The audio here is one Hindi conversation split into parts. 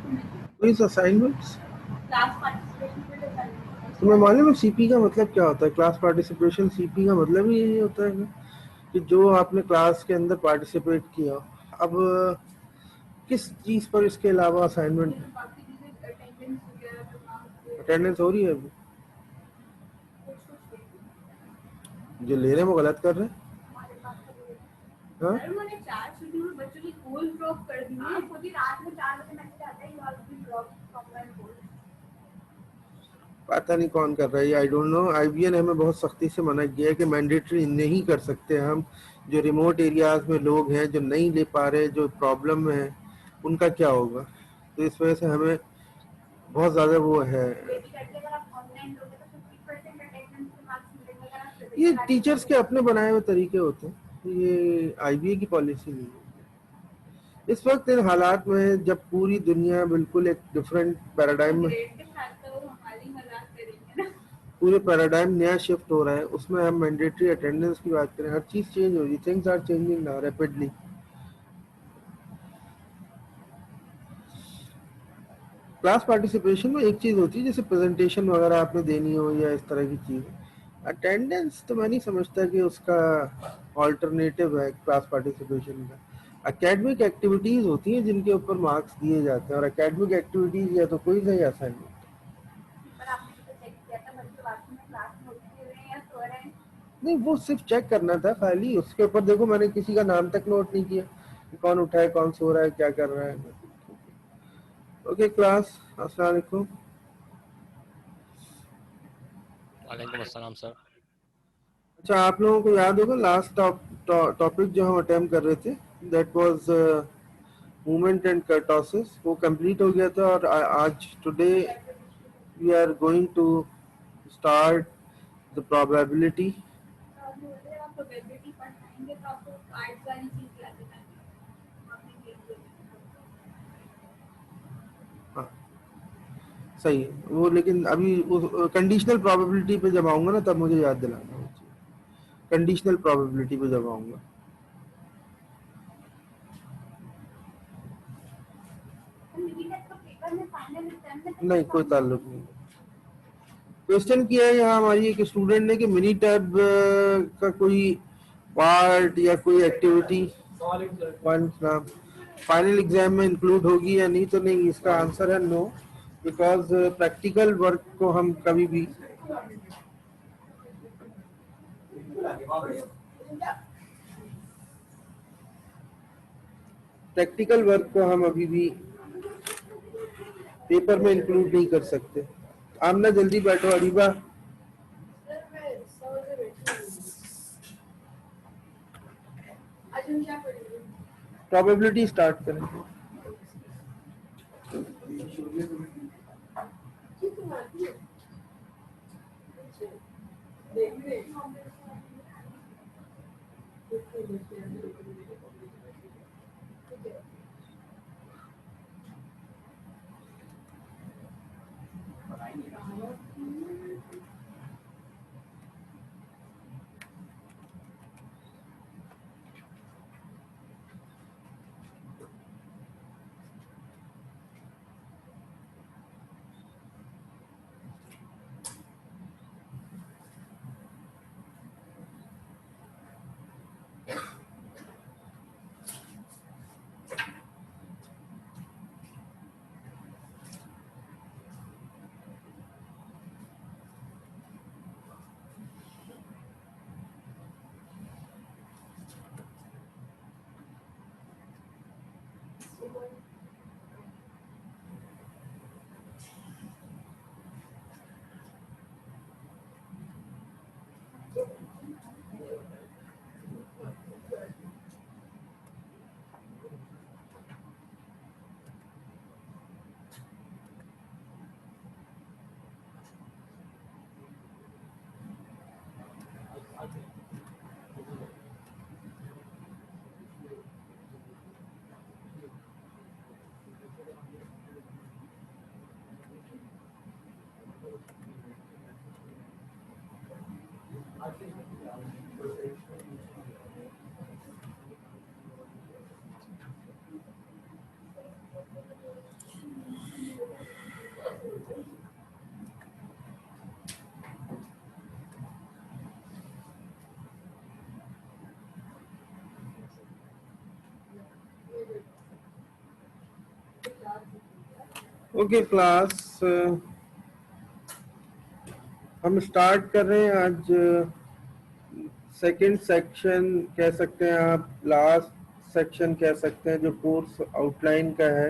Quiz assignments. क्लास पार्टिसिपेशन तुम्हें मालूम है सीपी का मतलब क्या होता है? क्लास पार्टिसिपेशन, सीपी का मतलब ही यही होता है कि जो आपने क्लास के अंदर पार्टिसिपेट किया। अब किस चीज़ पर इसके अलावा असाइनमेंट? बाकी चीजें अटेंडेंस वगैरह जो मार्क्स अटेंडेंस हो रही है अभी? कुछ कुछ जो ले रहे हैं वो गलत कर रहे हैं। हमारे पास हाँ, अरे मैंने 4 शेड्यूल बच्चों की कॉल ड्रॉप कर दी है। खुद ही रात में 4 बजे मैसेज आता है you have been drop from my call. पता नहीं कौन कर रहा है, आई डोंट नो। आईबीए ने हमें बहुत सख्ती से मना किया है कि मैंडेटरी नहीं कर सकते हम। जो रिमोट एरियाज में लोग हैं जो नहीं ले पा रहे, जो प्रॉब्लम में है, उनका क्या होगा? तो इस वजह से हमें बहुत ज़्यादा वो है। ये भी करके अगर आप ऑनलाइन लोगे तो 50% अटेंडेंस के मार्क्स मिलेंगे। अगर आप ये फिजिकल आके टीचर्स के करोगे अपने बनाए हुए तरीके होते हैं, ये आईबीए की पॉलिसी नहीं है। इस वक्त इन हालात में जब पूरी दुनिया बिल्कुल एक डिफरेंट पैराडाइम में, ग्रेड के साथ तो वो हमारी मजाक करेंगे ना। पूरे पैराडाइम नया शिफ्ट हो रहा है, उसमें हम मैंडेटरी अटेंडेंस की बात करें, हर चीज़ चेंज हो रही है, things are changing now rapidly. Class participation में एक चीज़ होती है जैसे प्रेजेंटेशन वगैरह आपने देनी हो या इस तरह की चीज़। अटेंडेंस तो मैं नहीं समझता कि उसका ऑल्टरनेटिव है क्लास पार्टिसिपेशन का। एकेडमिक एक्टिविटीज़ होती हैं जिनके ऊपर मार्क्स दिए जाते हैं, और एकेडमिक एक्टिविटीज़ या तो क्विज है या असाइनमेंट। पर आपने भी तो चेक किया था बच्चे वाकई में क्लास में उठे हुए हैं या सो रहे हैं। नहीं, वो सिर्फ चेक करना था खाली, उसके ऊपर देखो मैंने किसी का नाम तक नोट नहीं किया कि कौन उठा है, कौन सो रहा है, क्या कर रहा है। ओके क्लास, अस्सलाम वालेकुम। वालेकुम अस्सलाम सर। अच्छा, आप लोगों को याद होगा लास्ट टॉपिक जो हम अटेम्प्ट कर रहे थे, that was movement and kurtosis, वो कंप्लीट हो गया था। और आज today we are going to start the probability. और मुझे आप प्रोबेबिलिटी पढ़ाएंगे तो आपको कार्ड वाली चीज याद दिलानी आपने खेल हाँ, सही है वो, लेकिन अभी कंडीशनल प्रोबेबिलिटी पे जब आऊंगा ना तब मुझे याद दिलाना। कंडीशनल प्रोबेबिलिटी पे जब आऊंगा। तो पेपर में फाइनल एग्जाम में तो नहीं, कोई ताल्लुक नहीं। क्वेश्चन किया है यहाँ हमारी एक स्टूडेंट ने कि मिनी टैब का कोई पार्ट या कोई एक्टिविटी फाइनल एग्जाम में इंक्लूड होगी या नहीं। तो नहीं, इसका आंसर है नो, बिकॉज प्रैक्टिकल वर्क को हम कभी भी प्रैक्टिकल वर्क को हम अभी भी पेपर में इंक्लूड नहीं कर सकते। आमना जल्दी बैठो, अरीबा। आज हम क्या पढ़ेंगे। प्रोबेबिलिटी स्टार्ट करें। ओके क्लास, हम स्टार्ट कर रहे हैं आज सेकंड सेक्शन कह सकते हैं आप, लास्ट सेक्शन कह सकते हैं, जो कोर्स आउटलाइन का है,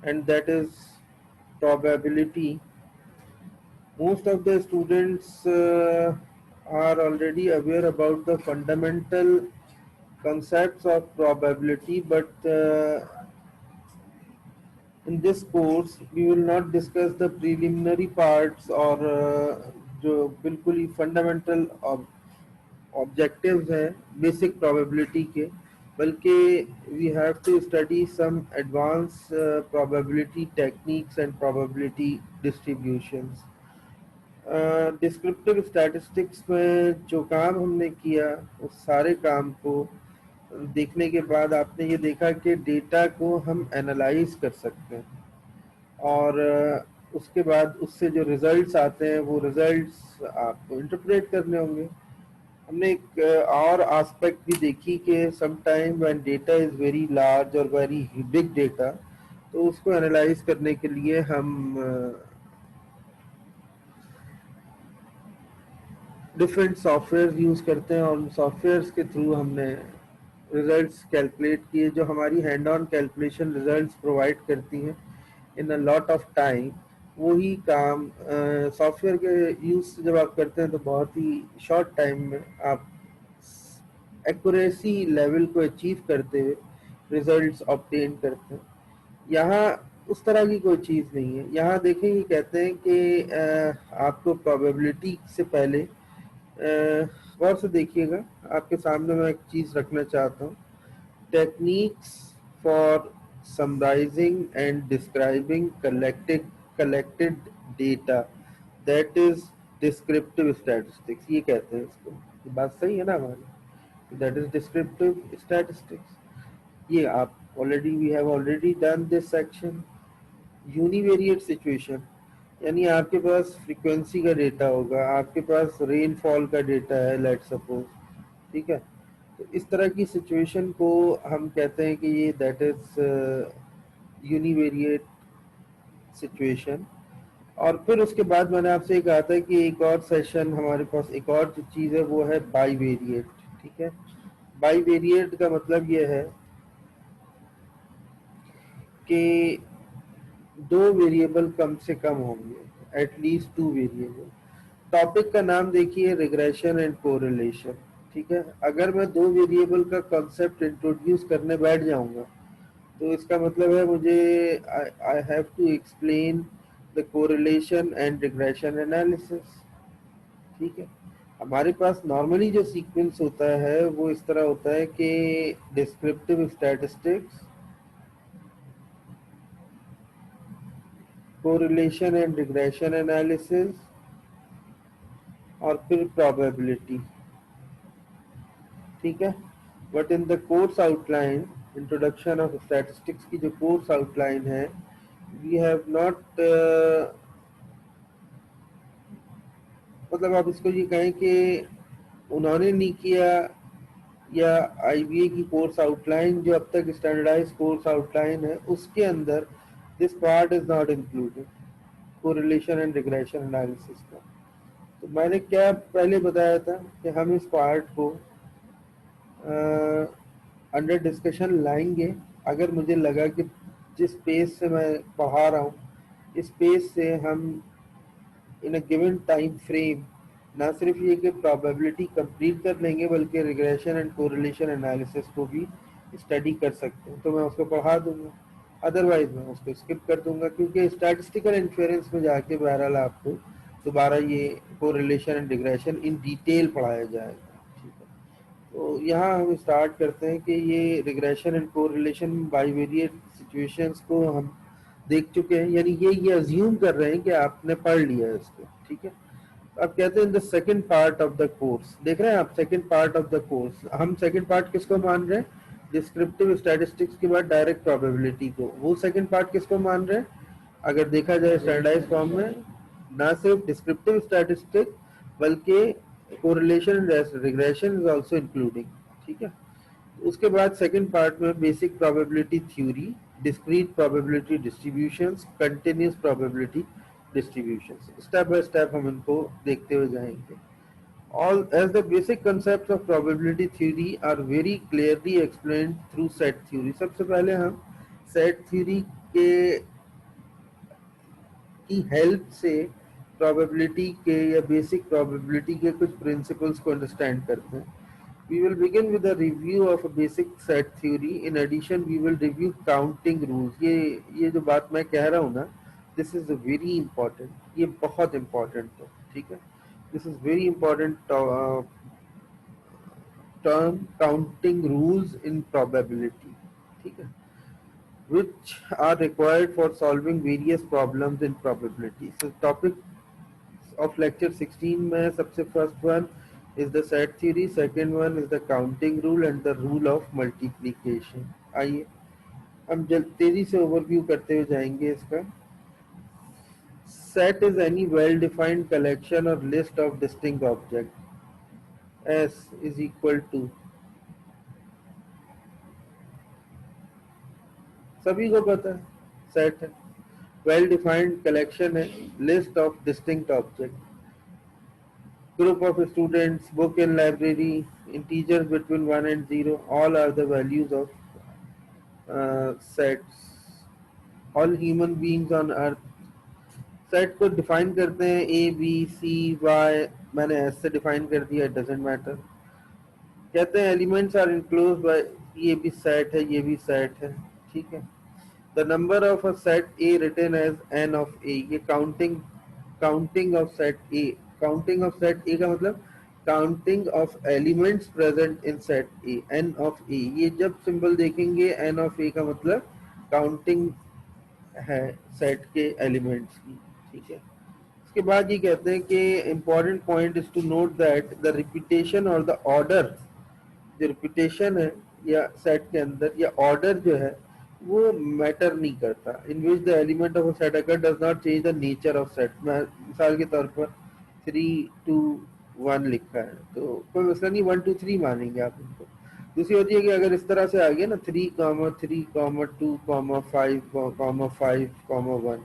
and that is probability. Most of the students are already aware about the fundamental concepts of probability, but in this course we will not discuss the preliminary parts or जो बिल्कुल ही फंडामेंटल ऑब्जेक्टिव्स हैं बेसिक प्रोबेबिलिटी के, बल्कि we have to study some advance probability techniques and probability distributions. Descriptive statistics में जो काम हमने किया उस सारे काम को देखने के बाद आपने ये देखा कि डेटा को हम एनालाइज कर सकते हैं, और उसके बाद उससे जो रिजल्ट्स आते हैं वो रिजल्ट्स आपको इंटरप्रेट करने होंगे. हमने एक और एस्पेक्ट भी देखी कि some time when data is very large और वेरी बिग डेटा, तो उसको एनालाइज करने के लिए हम डिफरेंट सॉफ्टवेयर यूज़ करते हैं, और उन सॉफ्टवेयर्स के थ्रू हमने रिजल्ट्स कैलकुलेट किए, जो हमारी hand on calculation results provide करती हैं इन अ लॉट ऑफ टाइम. वही काम सॉफ्टवेयर के यूज़ से जब आप करते हैं तो बहुत ही शॉर्ट टाइम में आप एक्यूरेसी लेवल को अचीव करते हुए रिजल्ट्स ऑब्टेन करते हैं. यहाँ उस तरह की कोई चीज़ नहीं है. यहाँ देखें, ये कहते हैं कि आपको प्रोबेबिलिटी से पहले गौर से देखिएगा, आपके सामने मैं एक चीज़ रखना चाहता हूँ. Techniques for summarising and describing collected data, that is descriptive statistics. ये कहते हैं इसको. ये बात सही है ना हमारी? That is descriptive statistics. ये आप already, we have already done this section. Univariate situation, यानी आपके पास फ्रीक्वेंसी का डेटा होगा, आपके पास रेनफॉल का डेटा है, लेट सपोज, ठीक है. तो इस तरह की सिचुएशन को हम कहते हैं कि ये दैट इज यूनिवेरिएट सिचुएशन. और फिर उसके बाद मैंने आपसे ये कहा था कि एक और सेशन हमारे पास, एक और जो चीज़ है वो है बाईवेरिएट. ठीक है. बाईवेरिएट का मतलब ये है कि दो वेरिएबल कम से कम होंगे, एटलीस्ट टू वेरिएबल. टॉपिक का नाम देखिए, रिग्रेशन एंड कोरिलेशन. ठीक है. अगर मैं दो वेरिएबल का कॉन्सेप्ट इंट्रोड्यूस करने बैठ जाऊंगा तो इसका मतलब है मुझे I have to explain the correlation and regression analysis. ठीक है. हमारे पास नॉर्मली जो सीक्वेंस होता है वो इस तरह होता है कि descriptive statistics, correlation and regression analysis, और फिर प्रोबेबिलिटी. ठीक है. But in the course outline, introduction of statistics की जो कोर्स आउटलाइन है, वी हैव नॉट, मतलब आप इसको ये कहें कि उन्होंने नहीं किया, या आईबीए की कोर्स आउटलाइन जो अब तक स्टैंडर्डाइज कोर्स आउटलाइन है उसके अंदर this part is not included, correlation and regression analysis का. तो मैंने क्या पहले बताया था कि हम इस पार्ट को अंडर डिस्कशन लाएंगे. अगर मुझे लगा कि जिस पेज से मैं पढ़ा रहा हूँ, इस पेज से हम इन अ गिवन टाइम फ्रेम ना सिर्फ ये कि प्रोबेबिलिटी कंप्लीट कर लेंगे बल्कि रिग्रेशन एंड कोरिलेशन एनालिसिस को भी स्टडी कर सकते हैं, तो मैं उसको पढ़ा दूंगा. अदरवाइज मैं उसको स्किप कर दूंगा, क्योंकि स्टैटिस्टिकल इन्फ्रेंस में जाके बहरहाल आपको दोबारा ये correlation and regression in detail पढ़ाया जाएगा. ठीक है. तो यहाँ हम स्टार्ट करते हैं कि ये regression and correlation bivariate situations को हम देख चुके हैं, यानी ये अज्यूम कर रहे हैं कि आपने पढ़ लिया है इसको. ठीक है. अब कहते हैं the second part of the course. देख रहे हैं आप, second part of the course. हम सेकंड पार्ट किसको मान रहे हैं? डिस्क्रिप्टिव स्टैटिस्टिक्स के बाद डायरेक्ट प्रोबेबिलिटी को. वो सेकंड पार्ट किसको मान रहे हैं? अगर देखा जाए स्टैंडर्डाइज फॉर्म में, ना सिर्फ डिस्क्रिप्टिव स्टैटिस्टिक्स बल्कि correlation regression is also including. ठीक है. उसके बाद सेकंड पार्ट में basic probability theory, discrete probability distributions, continuous probability distributions. Step by step हम इनको देखते हुए जाएंगे. All as the basic concepts of probability theory are very clearly explained through set theory. सबसे पहले हम set theory के की हेल्प से probability के या basic probability के कुछ principles को understand करते हैं. We will begin with a review of a basic set theory. In addition, we will review counting rules. ये जो बात मैं कह रहा हूँ ना, this is a very important. ये बहुत important है, ठीक है? This is very important term, counting rules in probability, ठीक है? Which are required for solving various problems in probability. So topic of lecture 16 में सबसे first one is the set theory, second one is the counting rule and the rule of multiplication. आइए हम तेजी से ओवरव्यू करते हुए जाएंगे इसका. Set is any well-defined collection or list of distinct objects. S is equal to, सभी को पता है सेट है, well-defined collection है, list of distinct objects. Group of students, book in library, integers between 1 and 0, all are the values of sets. All human beings on earth. Set को डिफाइन करते हैं ए बी सी वाई, मैंने एस से डिफाइन कर दिया, इट डजेंट मैटर. कहते हैं एलिमेंट्स आर इनक्लोज्ड बाय, ये भी सेट है, ये भी सेट है, ठीक है. The number of a set A written as n of A, ये counting of set A. Counting of set A का मतलब counting of elements present in set A, n of A. ये जब सिंबल देखेंगे एन ऑफ ए का मतलब काउंटिंग है सेट के एलिमेंट्स की, ठीक है. इसके बाद ये कहते हैं कि important point is to note that the repetition और द ऑर्डर, जो रिपीटेशन है या सेट के अंदर या ऑर्डर जो है वो मैटर नहीं करता. In which the element of a set occur does not change the nature of set. मिसाल के तौर पर 3 2 1 लिखा है तो कोई मसला नहीं, 1 2 3 मानेंगे आप इनको. दूसरी होती है कि अगर इस तरह से आ गया ना 3 3 2 5 5 1,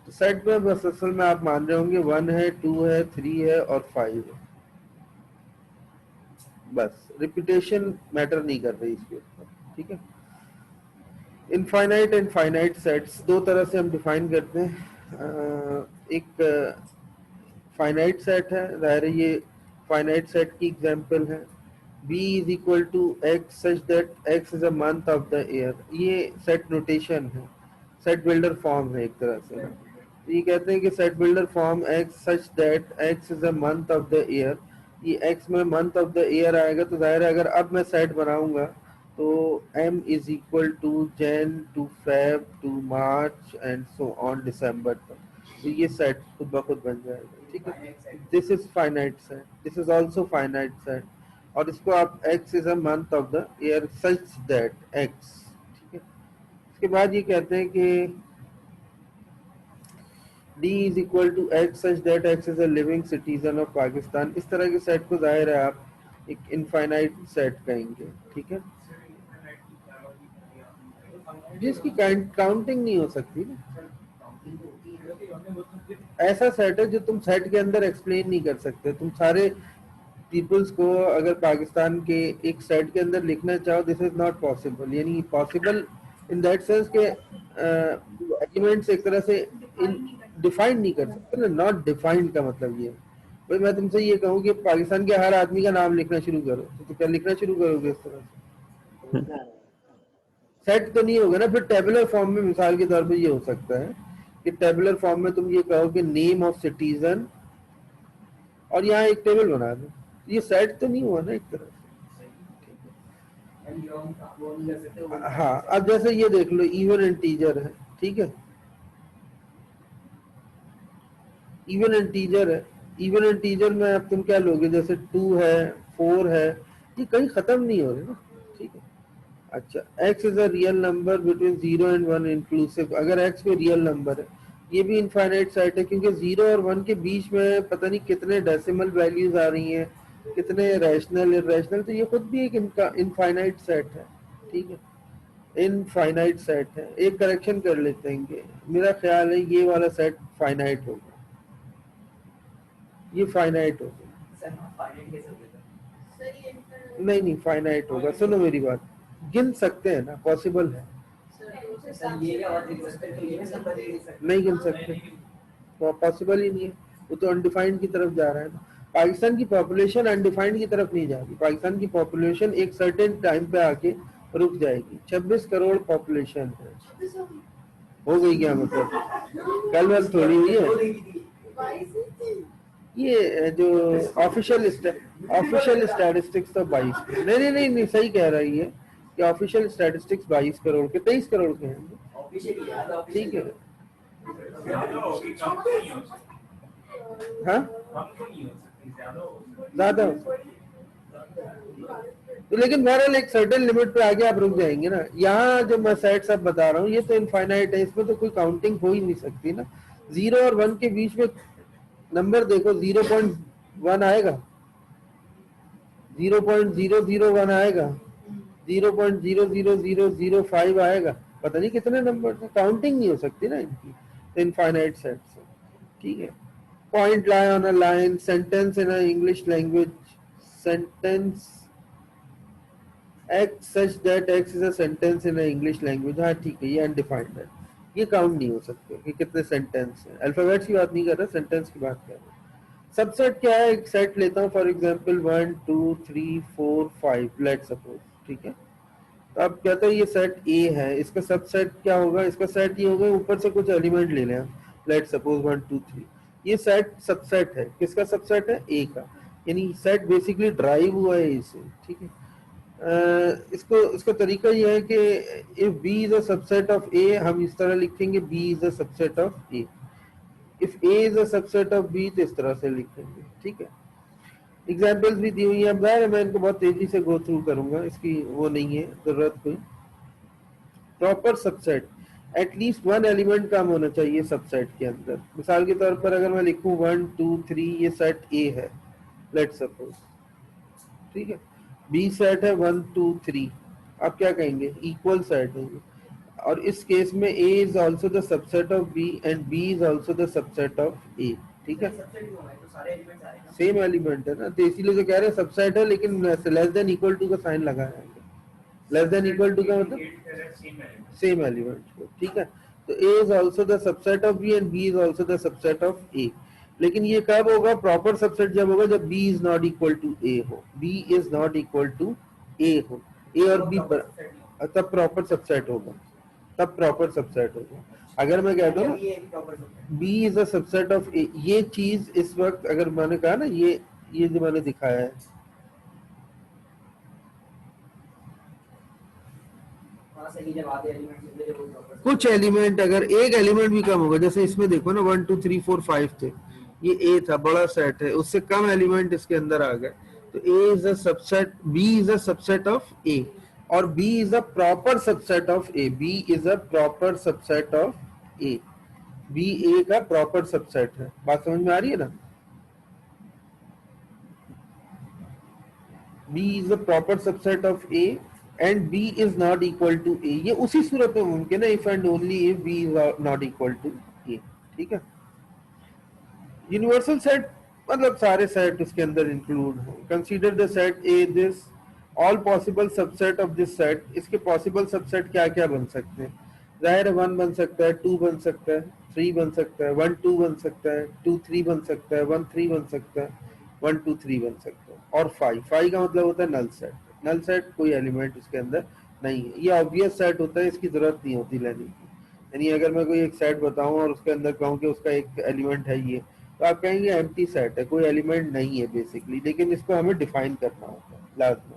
तो सेट में बस असल में आप मान रहे होंगे 1 है 2 है 3 है और 5 है. बस रिपीटेशन मैटर नहीं कर रही इसके ऊपर, ठीक है. इनफाइनाइट एंड फाइनाइट सेट्स दो तरह से हम डिफाइन करते हैं. एक फाइनाइट सेट है, ज़ाहिर है ये फाइनाइट सेट की एग्जांपल है. b is equal to x such that x is a month of the year. ये सेट नोटेशन है, सेट बिल्डर फॉर्म है एक तरह से. ये कहते हैं कि set builder form x such that x is a month of the year. ये x में मंथ ऑफ द ईयर आएगा तो जाहिर है अगर अब मैं सेट बनाऊंगा तो m is equal to Jan to Feb to March and so on December तक, तो ये सेट खुद ब खुद बन जाएगा, ठीक है. This is finite set, this is also finite set. और इसको आप x is a month of the year such that x, ठीक है. इसके बाद ये कहते हैं कि d is equal to x such that x is a living citizen of Pakistan. इस तरह के सेट को जाहिर है आप एक इनफाइनाइट सेट कहेंगे, ठीक है, जिसकी काउंटिंग नहीं हो सकती ना. ऐसा सेट है जो तुम सेट के अंदर एक्सप्लेन नहीं कर सकते. तुम सारे पीपल्स को अगर पाकिस्तान के एक सेट के अंदर लिखना चाहो, दिस इज नॉट पॉसिबल. यानी पॉसिबल इन दैट सेंस के एलिमेंट्स एक तरह से डिफाइन नहीं कर सकते ना. नॉट डिफाइंड का मतलब ये भाई मैं तुमसे ये कहूँ कि पाकिस्तान के हर आदमी का नाम लिखना शुरू करो, तो क्या लिखना शुरू करोगे इस तरह से? सेट तो नहीं होगा ना. फिर टेबुलर फॉर्म में मिसाल के तौर पे ये हो सकता है कि टेबुलर फॉर्म में तुम ये कहो कि नेम ऑफ सिटीजन और यहाँ एक टेबल बना दो, ये सेट तो नहीं हुआ ना एक तरह से. हाँ, अब जैसे ये देख लो इवन इंटीजर है, ठीक है, इवन इंटीजर है. इवन इंटीजर में अब तुम क्या लोगे, जैसे 2 है 4 है, ये कहीं खत्म नहीं हो रहे ना, ठीक है. अच्छा, x is a real number between 0 and 1 inclusive. अगर x कोई रियल नंबर है, ये भी इनफाइनाइट सेट है क्योंकि 0 और 1 के बीच में पता नहीं कितने डेसिमल वैल्यूज आ रही हैं, कितने रैशनल इरैशनल, तो ये खुद भी एक इनफाइनाइट सेट है, ठीक है. इनफाइनाइट सेट है। एक करेक्शन कर लेते हैं कि मेरा ख्याल है ये वाला सेट फाइनाइट होगा, ये फाइनाइट होगा। सर हम फाइनाइट कैसे हो गया? सर ये इंटर नहीं नहीं फाइनाइट होगा, सुनो मेरी बात, गिन सकते हैं ना, पॉसिबल है, सर ये क्या बात है? सर ये सब बता दीजिए। नहीं गिन सकते, पॉसिबल ही नहीं है, वो तो अनडिफाइंड की तरफ जा रहा है ना। पाकिस्तान की पॉपुलेशन अनडिफाइंड की तरफ नहीं जाएगी, पाकिस्तान की पॉपुलेशन एक सर्टेन टाइम पे आके रुक जाएगी। 26 करोड़ पॉपुलेशन है, हो गई क्या मतलब, कल वल थोड़ी हुई है। ये जो ऑफिशियल स्टैटिस्टिक्स तो 22, नहीं सही कह रहा है ये कि ऑफिशियल स्टैटिस्टिक्स 22 करोड़ के, 23 करोड़ के हैं, ऑफिशियली यार ठीक है। ज्यादा होगी, कम तो नहीं हो सकती। हाँ कम तो नहीं हो सकती, ज्यादा हो सकती। ज्यादा हो सकती। तो लेकिन बहरहाल एक सर्टेन लिमिट पे आगे आप रुक जाएंगे ना। यहाँ जो मैं सेट सब बता रहा हूँ ये तो इनफाइनाइट है, इसमें तो कोई काउंटिंग हो ही नहीं सकती ना। 0 और 1 के बीच में नंबर देखो, 0.1 आएगा, 0.001 आएगा, 0.00005 आएगा, पता नहीं कितने नंबर, काउंटिंग नहीं हो सकती ना इनकी, तो इनफाइनाइट सेट्स है, ठीक है। Point lie on a line, sentence in English language, sentence X such that X is a sentence in a English language, हाँ ठीक है, ये अनडिफाइंड है, ये काउंट नहीं हो सकते कि कितने सेंटेंस हैं। अल्फाबेट्स की बात नहीं कर रहा, सेंटेंस की बात कर रहा हूँ। सबसेट क्या है, एक सेट लेता हूँ फॉर एग्जांपल 1 2 3 4 5 लेट सपोज, ठीक है। तो अब कहता है ये सेट ए है, इसका सबसेट क्या होगा, इसका सेट ये होगा, ऊपर से कुछ एलिमेंट ले लें, लेट सपोज 1 2 3, ये सेट सबसेट है, किसका सबसेट है, ए का, यानी सेट बेसिकली ड्राइव हुआ है इसे, ठीक है। इसका तरीका ये है कि if B is a subset of A, हम इस तरह लिखेंगे B is a subset of A, if A is a subset of B तो इस तरह से लिखेंगे, ठीक है। एग्जांपल्स भी दी हुई है, अब जाहिर है मैं इनको बहुत तेजी से गो थ्रू करूंगा, इसकी वो नहीं है जरूरत कोई। Proper subset, at least one element कम होना चाहिए सबसेट के अंदर। मिसाल के तौर पर अगर मैं लिखूं 1 2 3 ये सेट A है, लेट सपोज, ठीक है। बी सेट है 1 2 3, आप क्या कहेंगे, इक्वल सेट है, और इस केस में A is also the subset of B and B is also the subset of A, ठीक है। सबसेट क्यों है? तो सारे एलिमेंट्स आ रहे हैं ना। सेम एलिमेंट है ना, तो इसीलिए तो कह रहे हैं सबसेट है, लेकिन लेस देन इक्वल टू का साइन लगाया है। लेस देन इक्वल टू का मतलब सेम एलिमेंट, ठीक है। तो A is also the subset of B and B is also the subset of A, लेकिन ये कब होगा, प्रॉपर सबसेट जब होगा जब B is not equal to A हो, B is not equal to A हो, A और B तब प्रॉपर सबसेट होगा, तब प्रॉपर सबसेट होगा। अगर मैं कहता हूँ B is a subset of A, ये चीज इस वक्त अगर मैंने कहा ना, ये जो मैंने दिखाया है, कुछ एलिमेंट अगर एक एलिमेंट भी कम होगा, जैसे इसमें देखो ना 1 2 3 4 5 थे, ये ए था, बड़ा सेट है, उससे कम एलिमेंट इसके अंदर आ गए, तो A is a subset, B is a subset of A, और B is a proper subset of A, B is a proper subset of A, B A का प्रॉपर सबसेट है। बात समझ में आ रही है ना, B is a proper subset of A and B is not equal to A, ये उसी सूरत में मुमकिन है if and only if B is not equal to A, ठीक है। यूनिवर्सल सेट मतलब सारे सेट इसके अंदर इंक्लूड हो। Consider the set A this all possible subset of this set, इसके पॉसिबल सबसेट क्या क्या बन सकते हैं, जाहिर है 1 बन सकता है, 2 बन सकता है, 3 बन सकता है, 1 2 बन सकता है, 2 3 बन सकता है, 1 3 बन सकता है, 1 2 3 बन सकता है, और 5 का मतलब होता है नल सेट। नल सेट कोई एलिमेंट इसके अंदर नहीं है, ये ऑब्वियस सेट होता है, इसकी जरूरत नहीं होती लेने की। यानी अगर मैं कोई एक सेट बताऊं और उसके अंदर कहूं कि उसका एक एलिमेंट है ये, तो आप कहेंगे एम्प्टी सेट है, कोई एलिमेंट नहीं है बेसिकली, लेकिन इसको हमें डिफाइन करना होता है लाजमी।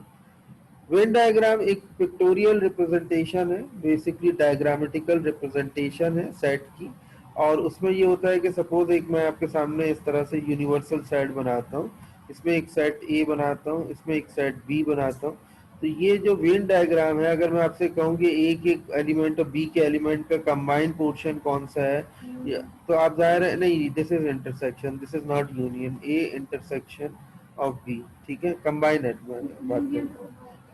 वेन डायग्राम एक पिक्टोरियल रिप्रेजेंटेशन है, बेसिकली डायग्रामेटिकल रिप्रेजेंटेशन है सेट की, और उसमें ये होता है कि सपोज एक मैं आपके सामने इस तरह से यूनिवर्सल सेट बनाता हूँ, इसमें एक सेट ए बनाता हूँ, इसमें एक सेट बी बनाता हूँ, तो ये जो वेन डायग्राम है, अगर मैं आपसे कहूँ कि ए के एलिमेंट और बी के एलिमेंट का कंबाइंड पोर्शन कौन सा है, तो आप जाहिर है नहीं, this is intersection, this is not union, A intersection of B, ठीक है, कंबाइन है बात कर,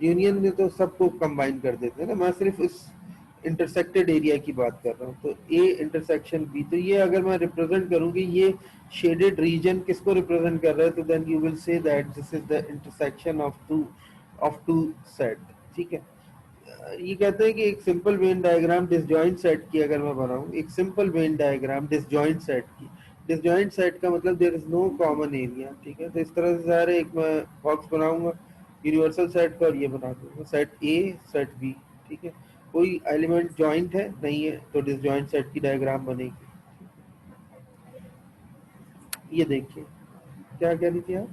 यूनियन में तो सबको कंबाइन कर देते हैं ना, मैं सिर्फ इस इंटरसेक्टेड एरिया की बात कर रहा हूँ, तो ए इंटरसेक्शन बी, तो ये अगर मैं रिप्रेजेंट करूंगी ये शेडेड रीजन किसको रिप्रेजेंट कर रहा है, तो then you will say that this is the intersection of two set. ठीक है, ये कहते हैं कि एक simple Venn diagram disjoint set की अगर मैं बनाऊं, एक simple Venn diagram disjoint set की, डिसजॉइंट सेट का मतलब there is no common area. ठीक है, तो इस तरह से सारे एक मैं बॉक्स बनाऊंगा यूनिवर्सल सेट का और ये बना दूंगा सेट ए सेट बी। ठीक है, कोई एलिमेंट जॉइंट है नहीं है तो डिसजॉइंट सेट की डायग्राम बनेगी। ये देखिए क्या कह रही थी आप?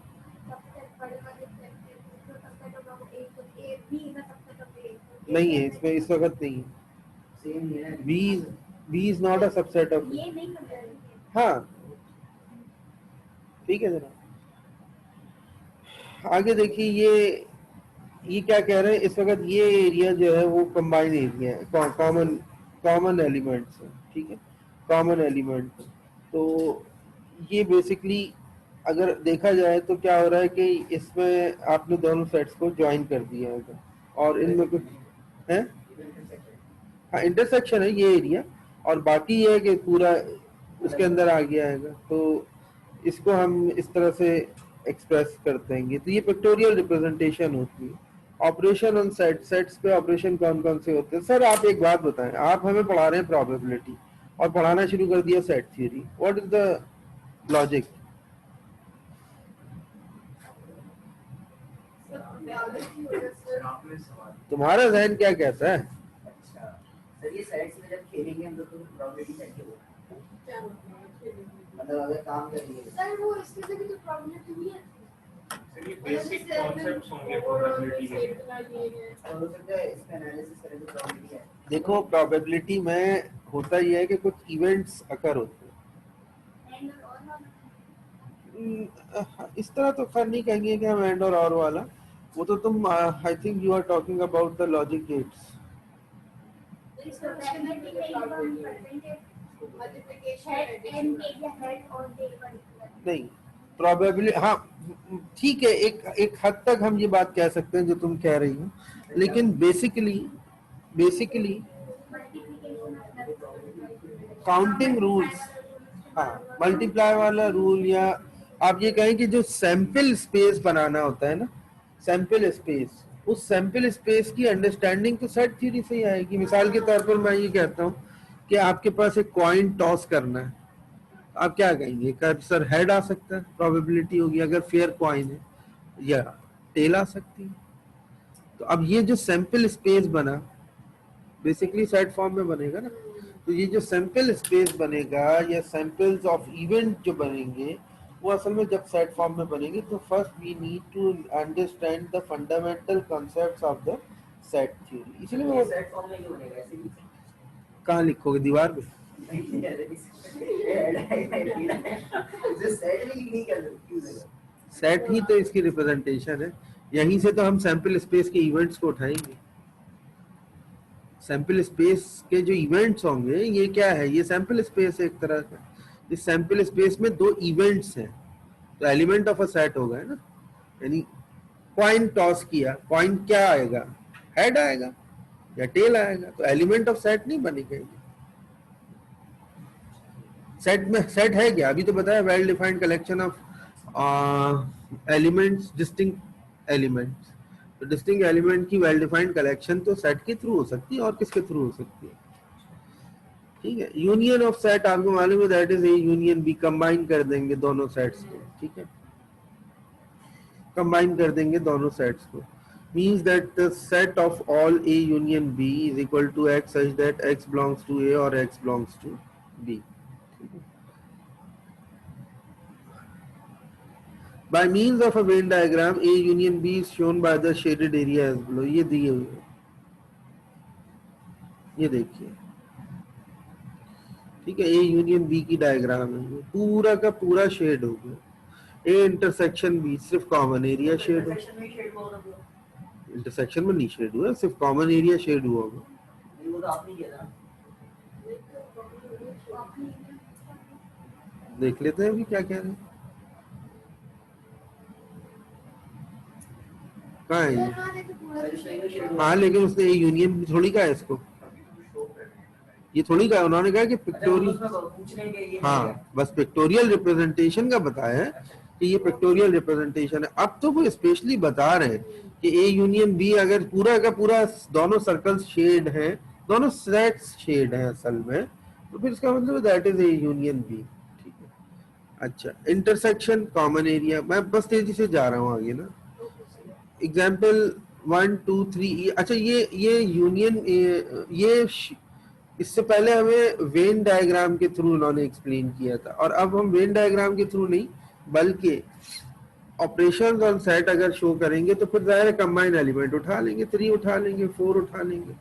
सबसेट बड़े वाले सेट के जो सबसेट होगा वो एक, तो A B is a subset of A. नहीं है इसमें इस वक्त नहीं है, सेम ही है। B is not a subset of. ये नहीं कंपेयर हाँ ठीक है, जरा आगे देखिए, ये क्या कह रहे हैं इस वक्त, ये एरिया जो है वो कंबाइन एरिया है, कॉमन कॉमन एलिमेंट्स है। ठीक है, कॉमन एलिमेंट, तो ये बेसिकली अगर देखा जाए तो क्या हो रहा है कि इसमें आपने दोनों सेट्स को ज्वाइन कर दिया है और इनमें कुछ है, हाँ इंटरसेक्शन है ये एरिया, और बाकी ये है कि पूरा उसके अंदर आ गया है, तो इसको हम इस तरह से एक्सप्रेस करते हैं। तो ये पिक्टोरियल रिप्रेजेंटेशन होती है। ऑपरेशन ऑन सेट, सेट्स पे ऑपरेशन कौन कौन से होते हैं? सर आप एक बात बताएं, आप हमें पढ़ा रहे हैं प्रोबेबिलिटी और पढ़ाना शुरू कर दिया set theory, what is the logic? आपने सवाल तुम्हारा जहन क्या कहता है? अच्छा सर, ये सेट्स में जब खेलेंगे हम लोग तो प्रोबेबिलिटी सेट के होगा, मतलब अगर काम करेंगे सर वो इसके से भी तो प्रॉब्लम हुई है। सर ये बेसिक कॉन्सेप्ट्स होंगे प्रोबेबिलिटी के। और हो सकता है इसमें एनालिसिस करें तो प्रोबेबिलिटी है। देखो प्रोबेबिलिटी में होता यह है कि कुछ इवेंट्स अकर होते हैं। एंड और इस तरह तो खैर नहीं कहेंगे कि हम एंड और वाला, वो तो तुम I think you are talking about the logic gates. इस प्रोबेबिलिटी में हम परसेंटेज मल्टीप्लिकेशन एंड के या हेड और टेल का नहीं प्रोबेबिलिटी, हाँ ठीक है, एक हद तक हम ये बात कह सकते हैं जो तुम कह रही हो, लेकिन बेसिकली काउंटिंग रूल्स, हाँ मल्टीप्लाई वाला रूल, या आप ये कहें कि जो सैंपल स्पेस बनाना होता है ना, सैंपल स्पेस, उस सैंपल स्पेस की अंडरस्टैंडिंग तो सेट थ्योरी से ही आएगी। मिसाल के तौर पर मैं ये कहता हूँ कि आपके पास एक कॉइन टॉस करना है, आप क्या कहेंगे? कर सर हेड आ सकता है, प्रोबेबिलिटी होगी अगर फेयर कॉइन है, या टेल आ सकती है। तो अब ये जो सैंपल स्पेस बना बेसिकली सेट फॉर्म में बनेगा ना, तो ये जो सैंपल स्पेस बनेगा या सैंपल्स ऑफ इवेंट जो बनेंगे वो असल में जब सेट फॉर्म में बनेंगे, तो first we need to understand the fundamental concepts of the set theory. इसलिए वो सेट फॉर्म में ही बनेगा, ऐसे ही कहाँ लिखोगे? दीवार पे? नहीं जो सेट में नहीं कर सकते, सेट ही तो इसकी रिप्रेजेंटेशन है, यहीं से तो हम सैंपल स्पेस के इवेंट्स को उठाएंगे। सैंपल स्पेस के जो इवेंट्स होंगे ये क्या है? ये सैंपल स्पेस है एक तरह का। इस सैंपल स्पेस में दो इवेंट्स हैं, तो एलिमेंट ऑफ अ सेट होगा, है ना। यानी कॉइन टॉस किया, कॉइन क्या आएगा? हेड आएगा या टेल आएगा, तो एलिमेंट ऑफ सेट नहीं बनेगा। सेट में सेट है क्या? अभी तो बताया, well defined collection of elements, distinct elements. तो डिस्टिंक्ट एलिमेंट की वेल डिफाइंड कलेक्शन तो सेट के थ्रू हो सकती है, और किसके थ्रू हो सकती है? ठीक है, यूनियन ऑफ सेट आपको मालूम है, that is A union B, combine कर देंगे दोनों सेट्स को। ठीक है, कंबाइन कर देंगे दोनों सेट्स को, means that the set of all A union B is equal to X such that X belongs to A or X belongs to B. By means of a Venn diagram, A union B is shown by the shaded area as below. ये दिए हुए हैं, ये देखिए, ठीक है, A यूनियन B की डायग्राम है, ये पूरा का पूरा शेड हो गया। A इंटरसेक्शन B सिर्फ कॉमन एरिया शेड हो, सेक्शन में शेड होगा, इंटरसेक्शन में नहीं शेड हुआ, सिर्फ कॉमन एरिया शेड हुआ होगा। नहीं वो तो आपने किया था। देख लेते हैं अभी क्या कह रहे हैं, कहाँ है ये? हाँ लेकिन उसने ये यूनियन थोड़ी कहा है इसको। ये थोड़ी कहा उन्होंने, कहा कि अच्छा, पिक्टोरियल, उसमें पूछने के ये नहीं हाँ है। बस पिक्टोरियल रिप्रेजेंटेशन का बताया है अच्छा, कि ये पिक्टोरियल रिप्रेजेंटेशन है। अब तो वो स्पेशली बता रहे हैं कि ए यूनियन बी अगर पूरा का पूरा दोनों सर्कल्स शेड हैं, दोनों सेट्स शेड हैं असल में, तो फिर इसका मतलब that is A union B. ठीक है, अच्छा इंटरसेक्शन कॉमन एरिया, मैं बस तेजी से जा रहा हूँ आगे ना। एग्जाम्पल 1 2 3, अच्छा ये यूनियन, ये इससे पहले हमें वेन डायग्राम के थ्रू उन्होंने एक्सप्लेन किया था, और अब हम वेन डायग्राम के थ्रू नहीं बल्कि ऑपरेशंस ऑन सेट अगर शो करेंगे तो फिर जाहिर है कंबाइन एलिमेंट उठा लेंगे, 3 उठा लेंगे, 4 उठा लेंगे,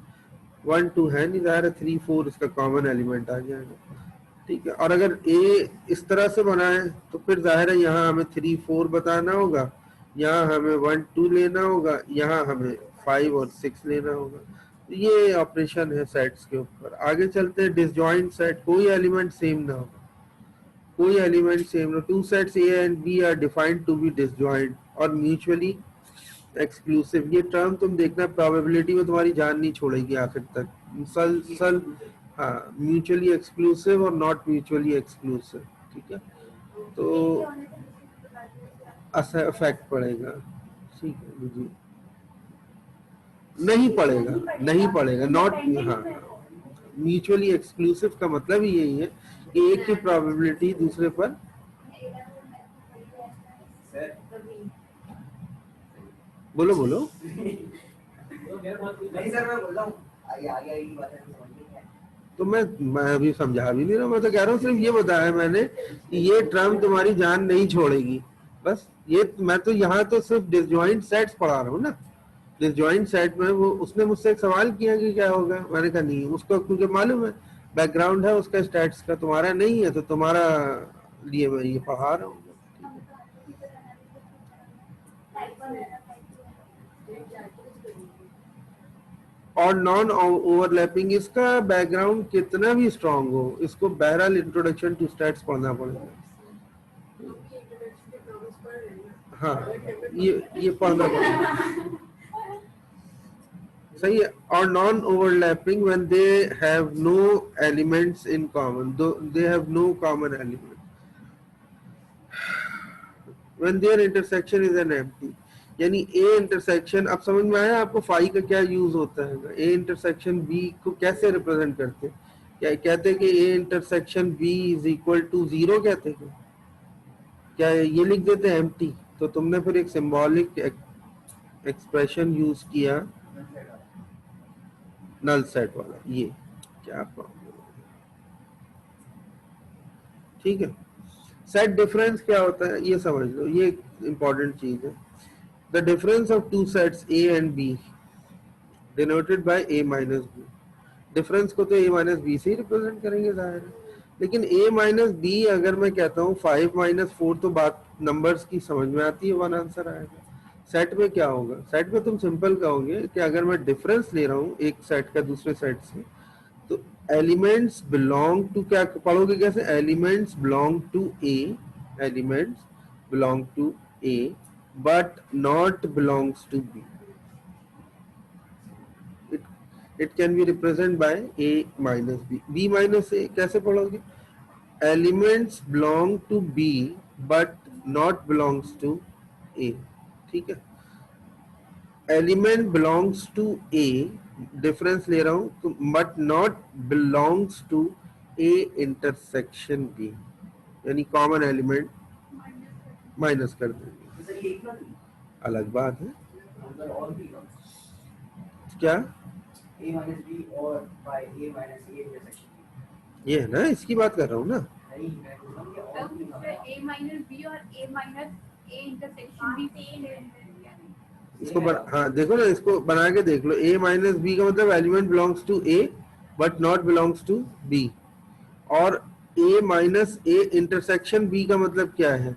1 2 है नहीं, जाहिर है 3 4 इसका कॉमन एलिमेंट आ जाएगा। ठीक है, और अगर ए इस तरह से बना है तो फिर जाहिर है यहाँ हमें 3 4 बताना होगा, यहाँ हमें 1 2 लेना होगा, यहाँ हमें 5 और 6 लेना होगा। ये ऑपरेशन है सेट्स के ऊपर। आगे चलते हैं, डिसजॉइंट सेट, कोई एलिमेंट सेम ना हो, कोई एलिमेंट सेम ना, two sets A and B are defined to be disjoint और म्यूचुअली एक्सक्लूसिव। ये टर्म तुम देखना, प्रोबेबिलिटी में तुम्हारी जान नहीं छोड़ेगी आखिर तक। सल सल हाँ, म्यूचुअली एक्सक्लूसिव और नॉट म्यूचुअली एक्सक्लूसिव। ठीक है, तो असर इफेक्ट पड़ेगा। ठीक है जी, नहीं पड़ेगा, नहीं पड़ेगा, नॉट, हाँ म्यूचुअली एक्सक्लूसिव का मतलब ही यही है कि एक की प्रोबेबिलिटी दूसरे पर, सर बोलो बोलो। नहीं सर, मैं बोल रहा हूँ आगे आगे आगे बात है, समझ में नहीं आया। तो मैं अभी समझा भी नहीं रहा, मैं तो कह रहा हूँ सिर्फ ये बताया मैंने कि ये टर्म तुम्हारी जान नहीं छोड़ेगी। बस ये मैं तो यहाँ तो सिर्फ डिसजॉइंट सेट्स पढ़ा रहा हूँ ना। डिसजॉइंट सेट में वो उसने मुझसे एक सवाल किया कि क्या होगा, मैंने कहा नहीं, उसको क्योंकि मालूम है बैकग्राउंड है उसका स्टैट्स का, तुम्हारा नहीं है, तो तुम्हारा लिए मैं ये पढ़ा रहा हूँ। और नॉन ओवरलैपिंग, इसका बैकग्राउंड कितना भी स्ट्रांग हो, इसको बहरहाल इंट्रोडक्शन टू स्टैट्स पढ़ना पड़ेगा। हाँ, ये पढ़ना पड़ेगा, सही है। और non overlapping when they have no elements in common, they have no common element, when their intersection is an empty, यानी ए इंटरसेक्शन, अब समझ में आया आपको फाई का क्या यूज होता है। ए इंटरसेक्शन बी को कैसे रिप्रेजेंट करते हैं, क्या कहते हैं कि A intersection B is equal to 0 कहते हैं, क्या ये लिख देते हैं एम्प्टी, तो तुमने फिर एक सिंबॉलिक एक्सप्रेशन यूज किया नल सेट वाला, ये क्या प्रॉब्लम है। ठीक है, सेट डिफरेंस क्या होता है ये समझ लो, ये इंपॉर्टेंट चीज है। The difference of two sets A and B denoted by A minus B, difference को तो ए माइनस बी से ही रिप्रेजेंट करेंगे जाहिर है, लेकिन ए माइनस बी अगर मैं कहता हूँ 5 माइनस 4 तो बात नंबर्स की समझ में आती है, 1 आंसर आएगा। सेट में क्या होगा, सेट में तुम सिंपल कहोगे कि अगर मैं डिफरेंस ले रहा हूँ एक सेट का दूसरे सेट से, तो एलिमेंट्स बिलोंग टू, क्या पढ़ोगे कैसे, elements belong to A, elements belong to A but not belongs to B. It can be represent by A minus B, B minus A कैसे पढ़ोगे, elements belong to B but not belongs to A. ठीक है, element belongs to A, difference ले रहा हूं तो, but not belongs to A intersection B, यानी कॉमन एलिमेंट माइनस कर देंगे, तो सर ये एक ना थी, अलग बात है। अंदर और भी क्या a माइनस बी और by a minus a intersection, ये है ना, इसकी बात कर रहा हूँ ना। नहीं मैं बोल रहा हूँ कि और भी था। A minus B और A minus A intersection भी same है। इसको हाँ देखो ना, इसको बना के देख लो, ए माइनस बी का मतलब element belongs to A but not belongs to B, और A minus A intersection B का मतलब क्या है,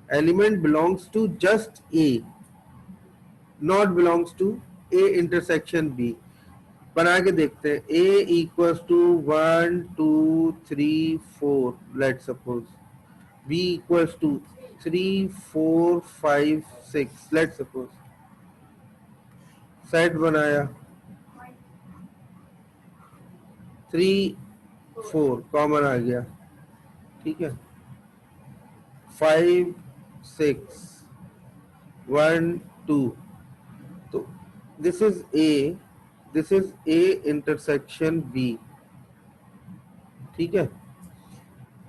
element belongs to just A not belongs to A intersection B. बना के देखते हैं, A equals to 1 2 3 4, let suppose B equals to 3 4 5 6, let suppose. Set बनाया 3 4 कॉमन आ गया, ठीक है, 5 6 1 2, तो this is A intersection B, ठीक है।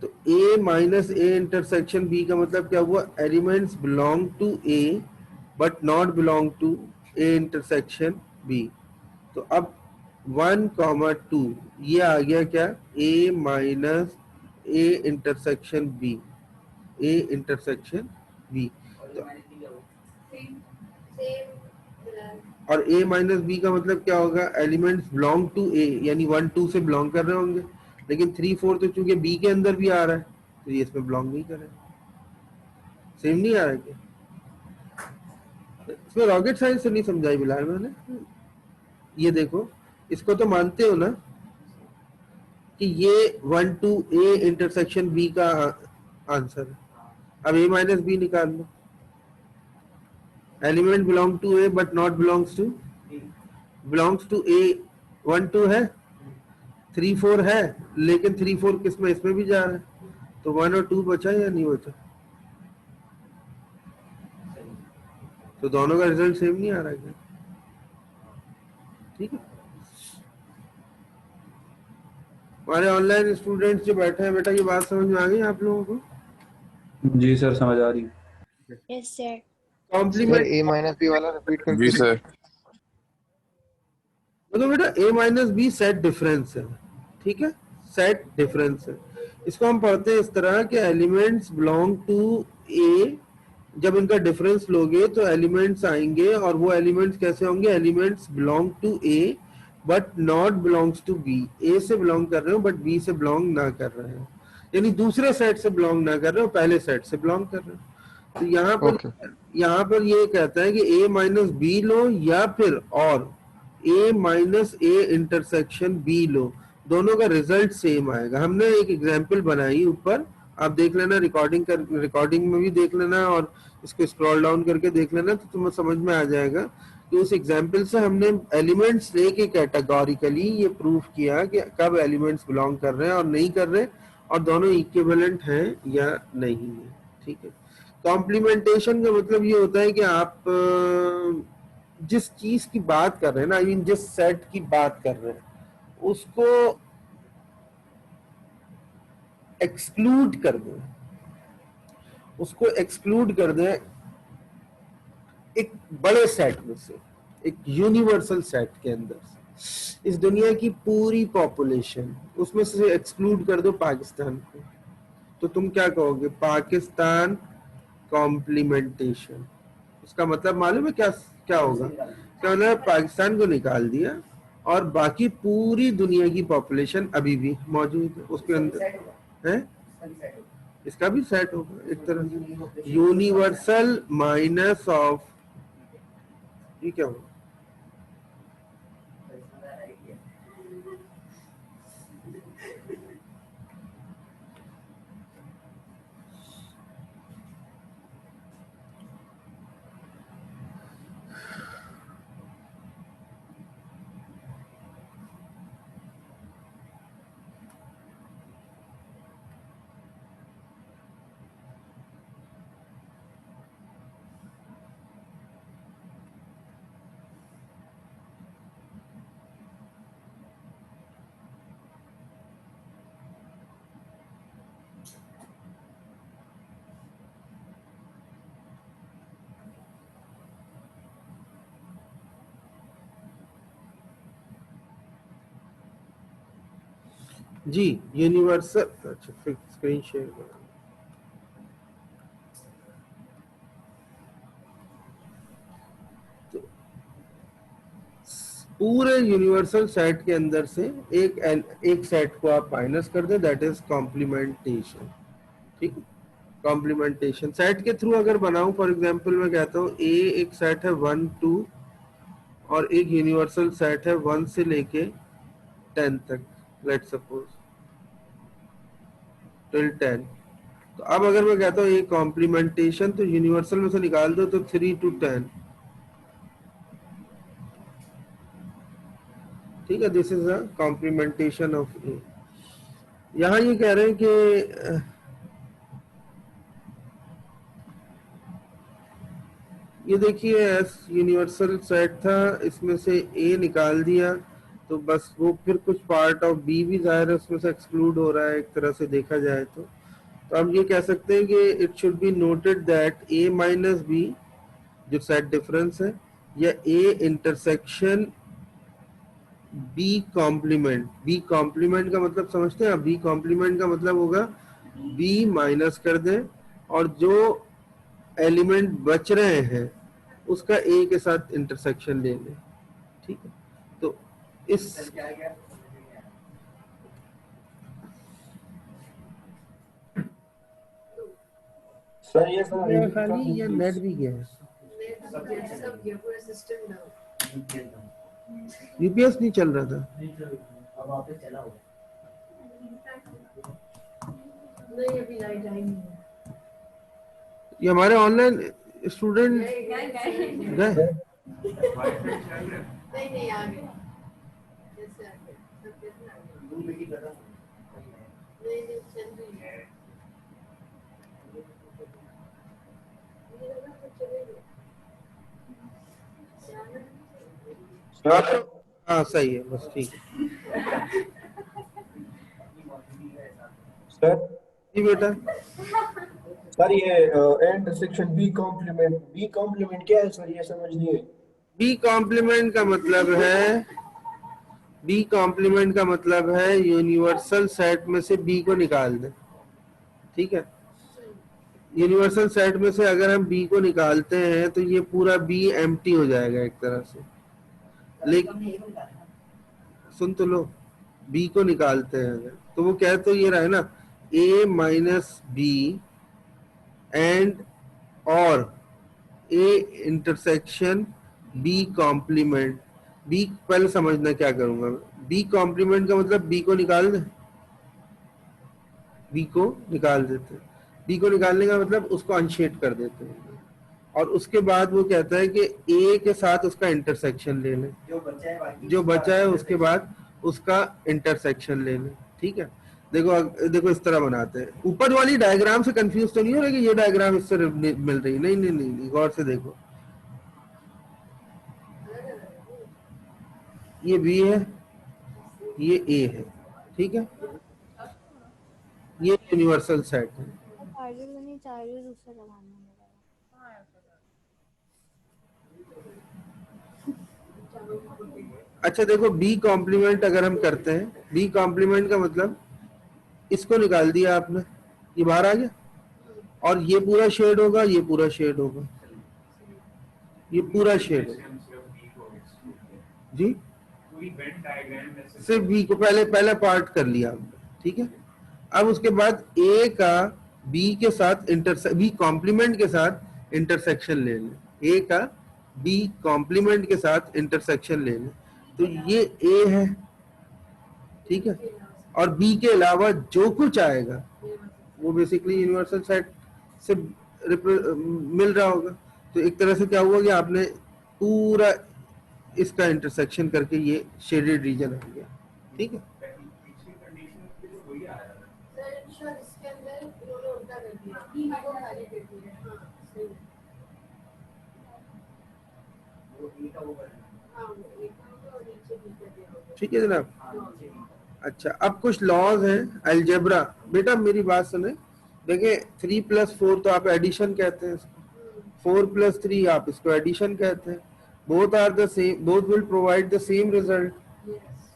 तो A minus A intersection B का मतलब क्या हुआ, elements belong to A but not belong to A intersection B। तो अब 1,2 ये आ गया क्या, A minus A intersection B, A intersection B। और तो ये मैंने किया वो और A माइनस बी का मतलब क्या होगा, एलिमेंट्स बिलोंग टू A, यानी 1 2 से बिलोंग कर रहे होंगे, लेकिन 3 4 तो चूंकि B के अंदर भी आ रहा है तो ये इसमें बिलोंग नहीं कर रहा है। सेम नहीं आ रहा है क्या, इसमें रॉकेट साइंस से नहीं समझाई बिलाल मैंने। ये देखो, इसको तो मानते हो ना कि ये 1 2 A इंटरसेक्शन B का आंसर है। अब A माइनस बी निकाल लो, element belong to A but not belongs to, belongs to A 1 2 है, 3 4 है, लेकिन 3 4 किस में, इसमें भी जा रहा है, तो 1 और 2 बचा या नहीं बचा, तो दोनों का रिजल्ट सेम नहीं आ रहा है, ठीक है। हमारे ऑनलाइन स्टूडेंट्स जो बैठे हैं, बेटा ये बात समझ में आ गई आप लोगों को? जी सर समझ आ रही है। Yes, sir. Sir complement A minus B वाला रिपीट जी करके सर। मतलब बेटा A minus B set difference है, ठीक है, सेट डिफरेंस है। इसको हम पढ़ते हैं इस तरह कि एलिमेंट्स बिलोंग टू A, जब इनका डिफरेंस लोगे तो एलिमेंट्स आएंगे, और वो एलिमेंट्स कैसे होंगे, elements belong to A but not belongs to B, A से बिलोंग कर रहे हो बट B से बिलोंग ना कर रहे हो, यानी दूसरे सेट से बिलोंग ना कर रहे हो, पहले सेट से बिलोंग कर रहे हो। तो यहाँ पर ये कहता है कि A माइनस बी लो या फिर और A minus A intersection B लो, दोनों का रिजल्ट सेम आएगा। हमने एक एग्जांपल बनाई ऊपर, आप देख लेना, रिकॉर्डिंग में भी देख लेना और इसको स्क्रॉल डाउन करके देख लेना, तो तुम्हें समझ में आ जाएगा कि उस एग्जांपल से हमने एलिमेंट्स लेके कैटेगोरिकली ये प्रूफ किया कि कब एलिमेंट्स बिलोंग कर रहे हैं और नहीं कर रहे, और दोनों इक्विवेलेंट हैं या नहीं है, ठीक है। कॉम्प्लीमेंटेशन का मतलब ये होता है कि आप जिस चीज की बात कर रहे हैं ना, आई मीन जिस सेट की बात कर रहे हैं उसको एक्सक्लूड कर दें, उसको एक्सक्लूड कर दें एक बड़े सेट में से, एक यूनिवर्सल सेट के अंदर से, इस दुनिया की पूरी पॉपुलेशन, उसमें से एक्सक्लूड कर दो पाकिस्तान को, तो तुम क्या कहोगे, पाकिस्तान कॉम्प्लीमेंटेशन। इसका मतलब मालूम है क्या क्या होगा, क्या मतलब पाकिस्तान को निकाल दिया और बाकी पूरी दुनिया की पॉपुलेशन अभी भी मौजूद है उसके अंदर है, इसका भी सेट होगा एक तरह से, यूनिवर्सल माइनस ऑफ, ये क्या होगा, जी यूनिवर्सल, अच्छा फिर स्क्रीन शेयर करो। तो पूरे यूनिवर्सल सेट के अंदर से एक सेट को आप माइनस कर दें, दैट इज कॉम्प्लीमेंटेशन, ठीक है। कॉम्प्लीमेंटेशन सेट के थ्रू अगर बनाऊं, फॉर एग्जांपल मैं कहता हूं A एक सेट है 1 2 और एक यूनिवर्सल सेट है 1 से लेके 10 तक, लेट्स सपोज टिल 10। तो अब अगर मैं कहता हूँ ये कॉम्प्लीमेंटेशन, तो यूनिवर्सल में से निकाल दो तो 3 to 10, ठीक ठीक है, this is a complementation of A. यहाँ ये कह रहे हैं कि ये देखिए एस यूनिवर्सल सेट था, इसमें से ए निकाल दिया तो बस वो फिर कुछ पार्ट ऑफ बी भी जाहिर है उसमें से एक्सक्लूड हो रहा है एक तरह से देखा जाए तो हम ये कह सकते हैं कि it should be noted that A minus B जो सेट डिफरेंस है या A intersection B complement. B complement का मतलब समझते हैं आप? बी कॉम्प्लीमेंट का मतलब होगा बी माइनस कर दें और जो एलिमेंट बच रहे हैं उसका ए के साथ इंटरसेक्शन ले लें। ठीक है, तो इस सर क्या क्या सर ये सर या खाली या नेट भी गया है? सब गया पूरा सिस्टम डाउन यूपीएस नहीं चल रहा था? अब वापस चला हुआ नहीं अभी लाइट आई नहीं है। ये हमारे ऑनलाइन स्टूडेंट गए गए? वाईफाई चल रहा है। नहीं आ गए जैसे आ गए सब कैसे आ गए दूर में की खत्म नहीं चल रही है मुझे लगा कुछ चले गए सर हाँ सही है, बस ठीक है। सर जी बेटा, सर ये इंटरसेक्शन बी कॉम्प्लीमेंट क्या है सर, ये समझ नहीं है। बी कॉम्प्लीमेंट का मतलब है, बी कॉम्प्लीमेंट का मतलब है यूनिवर्सल सेट में से बी को निकाल दें। ठीक है, यूनिवर्सल सेट में से अगर हम बी को निकालते हैं तो ये पूरा बी एम्प्टी हो जाएगा एक तरह से। लेकिन सुन तो लो, बी को निकालते हैं अगर तो वो क्या तो ये रहा है ना, ए माइनस बी एंड और A intersection B complement. B पहले समझना क्या करूंगा मैं। बी कॉम्प्लीमेंट का मतलब बी को निकाल दे, बी को निकाल देते हैं। बी को निकालने का मतलब उसको अनशेड कर देते हैं और उसके बाद वो कहता है कि ए के साथ उसका इंटरसेक्शन ले लें, जो बचा है बाकी जो बचा है उसके बाद उसका इंटरसेक्शन ले लें। ठीक है, देखो देखो इस तरह बनाते हैं। ऊपर वाली डायग्राम से कंफ्यूज तो नहीं हो रहा कि ये डायग्राम इससे मिल रही? नहीं नहीं नहीं, नहीं गौर से देखो, ये बी है, ये ए है। ठीक है, ये यूनिवर्सल सेट है। चार्जर तो नहीं, चार्जर दूसरा लगाना है। अच्छा देखो, बी कॉम्प्लीमेंट अगर हम करते हैं, बी कॉम्प्लीमेंट का मतलब इसको निकाल दिया आपने, ये बाहर आ गया और ये पूरा शेड होगा, ये पूरा शेड होगा, ये पूरा शेड होगा। हम सिर्फ बी को exclude किया। जी, पूरी वेन डायग्राम में से सिर्फ बी को पहला पार्ट कर लिया हमने। ठीक है, अब उसके बाद ए का बी के साथ बी कॉम्प्लीमेंट के साथ इंटरसेक्शन ले लें, ए का बी कॉम्प्लीमेंट के साथ इंटरसेक्शन ले लें, तो ये ए है। ठीक है, और बी के अलावा जो कुछ आएगा वो बेसिकली यूनिवर्सल सेट से मिल रहा होगा। तो एक तरह से क्या हुआ कि आपने पूरा इसका इंटरसेक्शन करके ये शेडेड रीजन आ गया। ठीक है, पिछली कंडीशन पे तो वही आ रहा था। सर शायद इसके अंदर इन्होंने उल्टा कर दिया बी को खाली कर दिया हां सही है वो बी का वो करना हां एक का और नीचे बी कर दिया होगा ठीक है जनाब। हाँ नीचे बी अच्छा, अब कुछ लॉज हैं अलजेब्रा। बेटा मेरी बात सुने, देखिए 3+4 तो आप एडिशन कहते हैं इसको, 4+3 आप इसको एडिशन कहते हैं। Both are the same, both will provide the same result.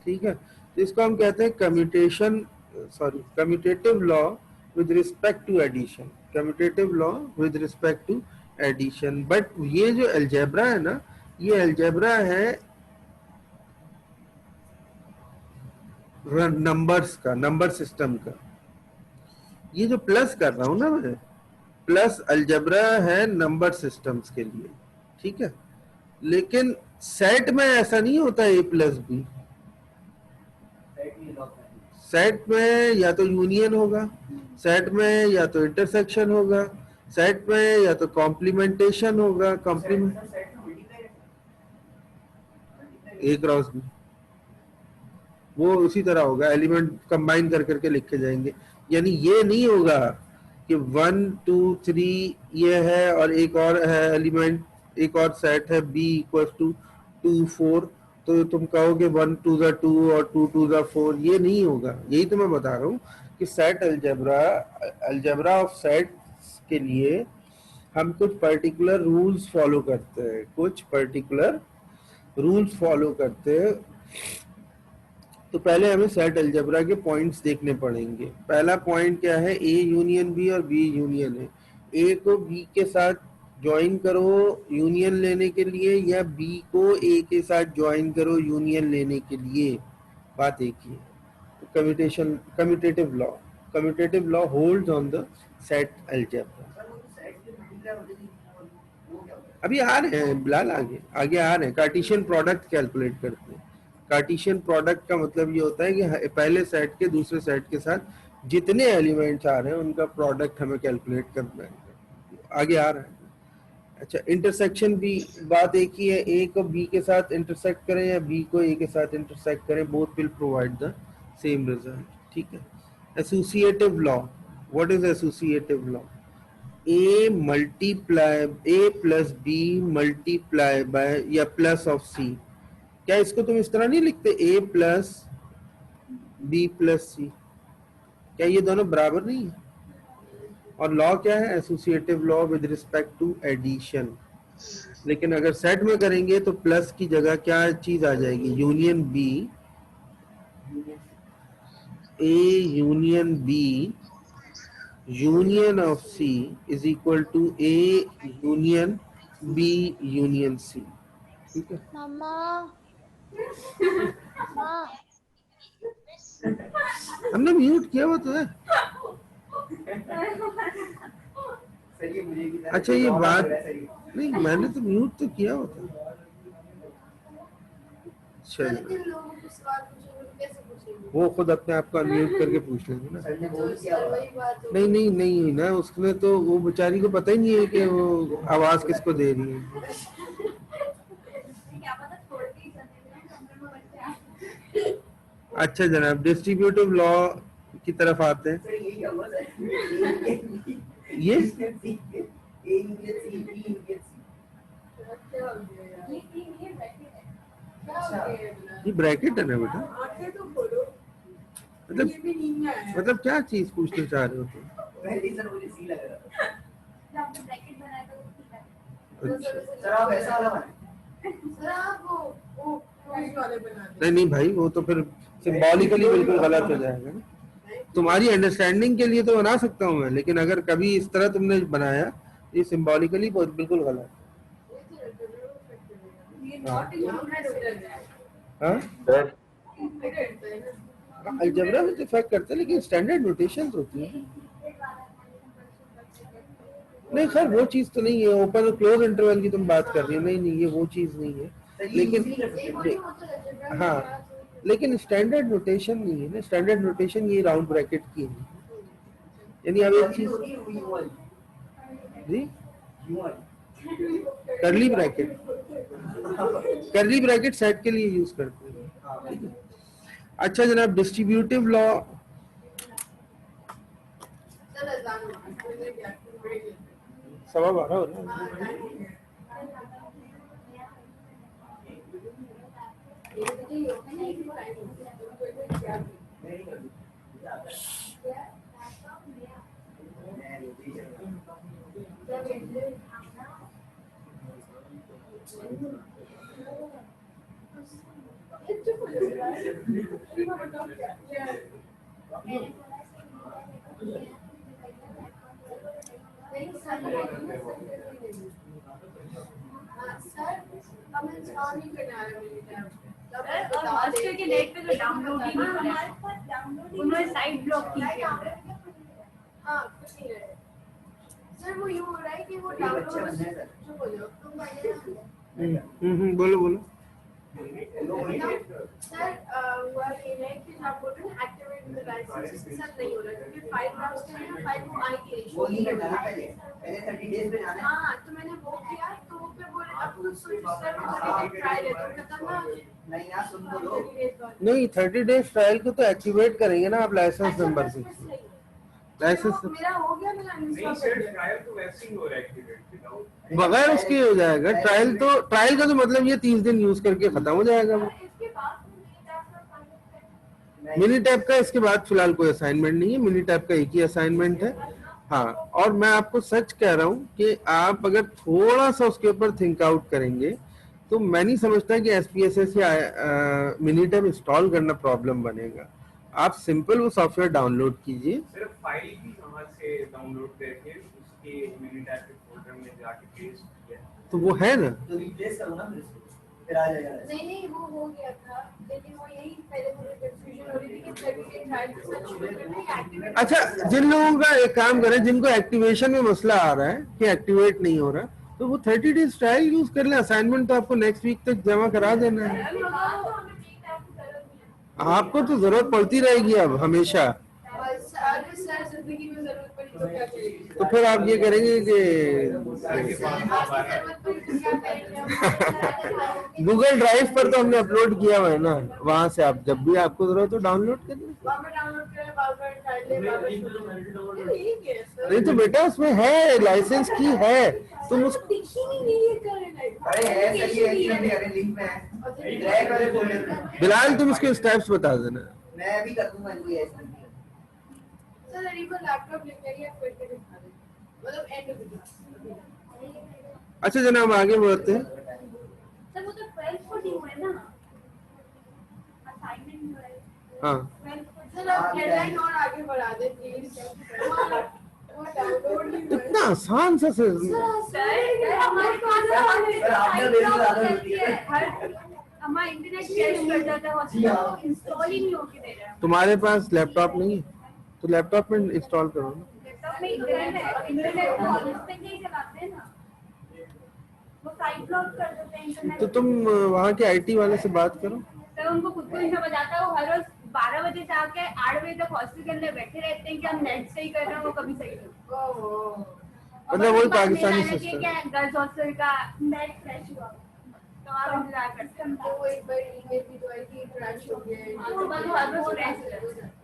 ठीक है, तो इसको हम कहते हैं commutation, sorry commutative law with respect to addition, commutative law with respect to addition. But ये जो अलजेब्रा है ना, ये अलजेब्रा है नंबर्स का, नंबर सिस्टम का। ये जो प्लस कर रहा हूं ना मैं, प्लस अलजेब्रा है नंबर सिस्टम्स के लिए। ठीक है, लेकिन सेट में ऐसा नहीं होता ए प्लस बी। सेट में लॉक करना सेट में या तो यूनियन होगा, सेट में या तो इंटरसेक्शन होगा, सेट में या तो कॉम्प्लीमेंटेशन होगा, कॉम्प्लीमेंट सेट में मल्टीप्लाई ए क्रॉस बी। वो उसी तरह होगा, एलिमेंट कंबाइन कर करके लिखे जाएंगे। यानी ये नहीं होगा कि 1 2 3 ये है और एक और है एलिमेंट, एक और सेट है b इक्वल टू 2 4, तो तुम कहोगे 1 2 2 और 2 2 4, ये नहीं होगा। यही तो मैं बता रहा हूँ कि सेट अलजेब्रा ऑफ सेट्स के लिए हम कुछ पर्टिकुलर रूल्स फॉलो करते हैं, कुछ पर्टिकुलर रूल्स फॉलो करते हैं। तो पहले हमें सेट अलजेब्रा के पॉइंट्स देखने पड़ेंगे। पहला पॉइंट क्या है, ए यूनियन बी और बी यूनियन है। ए को बी के साथ ज्वाइन करो यूनियन लेने के लिए, या बी को ए के साथ ज्वाइन करो यूनियन लेने के लिए, बात एक ही है। Commutative law holds on the set algebra. Sir वो सेट के मल्टीप्लाई होते थे, वो क्या होता है? अभी आ रहे हैं बिलाल, आगे आगे आ रहे हैं। कार्टेशियन प्रोडक्ट कैलकुलेट करते हैं। कार्टेशियन प्रोडक्ट का मतलब ये होता है कि पहले सेट के दूसरे सेट के साथ जितने एलिमेंट्स आ रहे हैं उनका प्रोडक्ट हमें कैलकुलेट करना है। आगे आ रहा है। अच्छा, इंटरसेक्शन भी बात एक ही है, ए को बी के साथ इंटरसेक्ट करें या बी को ए के साथ इंटरसेक्ट करें, both will provide the same result. ठीक है। Associative law, what is associative law? A multiply A plus B multiply by या प्लस ऑफ सी। क्या इसको तुम इस तरह नहीं लिखते, A plus B plus C? क्या ये दोनों बराबर नहीं है? और लॉ क्या है? Associative law with respect to addition. लेकिन अगर सेट में करेंगे तो प्लस की जगह क्या चीज आ जाएगी, union B, A union B union of C is equal to A union B union C. ठीक है। मम्मा माँ हमने म्यूट किया हुआ तो है। सर ये मुझे भी अच्छा, ये बात सर ये नहीं, मैंने तो म्यूट तो किया हुआ था। चलो, जिन लोगों को सवाल पूछेंगे वो कैसे पूछेंगे? वो खुद अपने आप को अनम्यूट करके पूछ लेंगे ना। सर ने तो बोल किया सर हुआ। वही बात हो नहीं नहीं नहीं ना, उसने तो, वो बेचारी को पता ही नहीं है कि वो आवाज किसको दे रही है। क्या पता छोड़ के ही चले जाए, कमरे में बच्चे आए। अच्छा जनाब, डिस्ट्रीब्यूटिव लॉ की तरफ आते हैं। सर ये क्या हुआ सर? ये A union C, B union C. क्या हो गया यार? ये ब्रैकेट है। क्या हो गया है बिना? ये ब्रैकेट है ना बेटा? आंखें तो खोलो। मतलब ये भी नींद में आया। मतलब क्या चीज पूछना चाह रहे हो तुम? पहले सर मुझे सी लग रहा था। जब आपने ब्रैकेट बनाया तो वो ठीक है। अच्छा। सर आप ऐसा वाला बना। सर आप वो पुलिस वाले बना दे। नहीं नहीं भाई, वो तो फिर सिंबॉलिकली बिल्कुल गलत हो जाएगा ना। तुम्हारी अंडरस्टैंडिंग के लिए तो बना सकता हूँ मैं, लेकिन अगर कभी इस तरह तुमने बनाया, ये सिंबॉलिकली बिल्कुल गलत ये नॉट इंक्लूडेड है। है। हाँ, सर अलजेब्रा में तो इफेक्ट करता है, लेकिन स्टैंडर्ड नोटेशंस होती है। नहीं सर, वो चीज तो नहीं है। ओपन और क्लोज इंटरवल की तुम बात कर रही हो। नहीं नहीं, ये वो चीज नहीं है। लेकिन हाँ, लेकिन स्टैंडर्ड नोटेशन नहीं है ना। स्टैंडर्ड नोटेशन ये राउंड ब्रैकेट की है। यानी अब एक चीज जी, करली ब्रैकेट, करली ब्रैकेट सेट के लिए यूज करते हैं। ठीक है। अच्छा जनाब, डिस्ट्रीब्यूटिव लॉ, सर अजान हो गई क्या बड़ी 12:15 हो रहा है। और हॉस्टल के नेट पे तो डाउनलोड ही नहीं हो रहा है। उन्होंने साइट ब्लॉक की है। हाँ कुछ नहीं है सर। वो यूँ हो रहा है कि वो डाउनलोड चुप हो जाओ तुम पहले बोलो बोलो। सर हुआ ये है कि आप बोल रहे हैं एक्टिवेट द लाइसेंस, इसके साथ नहीं हो रहा क्योंकि फाइल ब्राउज करने में फाइल को आएगी वो नहीं करना ना, पहले 30 डेज में जाना है। हाँ तो मैंने वो किया तो वो पे बोले अब तो सर ट्राई है तो खत्म ना नहीं यहाँ सुन तो लो। नहीं 30 डेज ट्रायल को तो एक्टिवेट करेंगे ना आप लाइसेंस नंबर से। लाइसेंस मेरा हो गया, मैंने नहीं अनइंस्टॉल सर, कर दिया। ट्रायल तो वैसे ही हो रहा है एक्टिवेट विदाउट। बगैर उसके हो जाएगा ट्रायल। तो ट्रायल का तो मतलब ये 30 दिन यूज करके खत्म हो जाएगा वो। इसके बाद मिनी टैब का इसके बाद फिलहाल कोई असाइनमेंट नहीं है, मिनी टैब का एक ही असाइनमेंट है। हाँ, और मैं आपको सच कह रहा हूँ कि आप अगर थोड़ा सा उसके ऊपर थिंक आउट करेंगे तो मैं नहीं समझता कि SPSS या मिनी टैब इंस्टॉल करना प्रॉब्लम बनेगा। आप सिंपल वो सॉफ्टवेयर डाउनलोड कीजिए। सिर्फ फाइल भी कहाँ से डाउनलोड करके उसके मिनी टैब के फोल्डर में जाके पेस्ट किया। तो वो है ना, तो रिप्लेस करो ना फिर आ जाएगा। नहीं वो हो गया था, लेकिन वो यही पहले मुझे कंफ्यूजन हो रही थी कि 30 डे ट्रायल के साथ शुरू करना है एक्टिवेट। अच्छा जिन लोगों का एक काम करें, जिनको एक्टिवेशन में मसला आ रहा है कि एक्टिवेट नहीं हो रहा, तो वो 30 डेज ट्रायल यूज कर ले। असाइनमेंट तो आपको नेक्स्ट वीक तक जमा करा देना है। आपको तो जरूरत पड़ती रहेगी अब हमेशा। बस अगर सर जिंदगी में जरूरत पड़ी तो क्या करेंगे? तो फिर आप ये करेंगे कि गूगल ड्राइव पर तो हमने अपलोड किया हुआ है ना, वहां से आप जब भी आपको जरूरत हो डाउनलोड कर लीजिए। बार-बार डाउनलोड करें, बार-बार ट्रायल ले, बार-बार ठीक है सर। नहीं तो बेटा उसमें है, लाइसेंस की है, तुम उस दिखी नहीं है करना। अरे है सर, ये एक्टिवेट है, अरे लिंक में है, ड्रैग वाले फोल्डर में। बिलाल तुम इसके स्टेप्स बता देना। मैं भी कर दूंगा इनको ऐसा। सर अरे को लैपटॉप लेके आइए, फिर के दिखा दें, मतलब एंड ऑफ द क्लास। अच्छा जनाब आगे बढ़ते हैं। सर वो तो 12 को ड्यू है ना असाइनमेंट जो है। हाँ 12 को सर आप डेडलाइन और आगे बढ़ा दें प्लीज। वो डाउनलोड नहीं हुआ है। इतना आसान सा से सर हमारे पास हमारा इंटरनेट क्रैश कर जाता है, इंस्टॉल ही नहीं होके दे रहा है। तुम्हारे पास लैपटॉप नहीं है तो लैपटॉप में इंस्टॉल करो ना। लैपटॉप में इंटरनेट है, इंटरनेट को इस पे नहीं चलाते हैं ना, वो साइट ब्लॉक कर देते हैं इंटरनेट। तो तुम वहाँ के IT वाले से बात करो। सर उनको खुद को ही समझ आता है, वो हर रोज 12 बजे से आके 8 बजे तक हॉस्टल के अंदर बैठे रहते हैं कि हम नेट सही कर रहे हैं, वो कभी सही नहीं। ओह मतलब वही पाकिस्तानी सिस्टम। क्या गर्ल्स हॉस्टल का नेट क्रैश हुआ तो आप इंतजार करते हैं। तो वो एक बार ईमेल भी तो आई थी, क्रैश हो गया है। वो बस हर रोज क्रैश रहता है।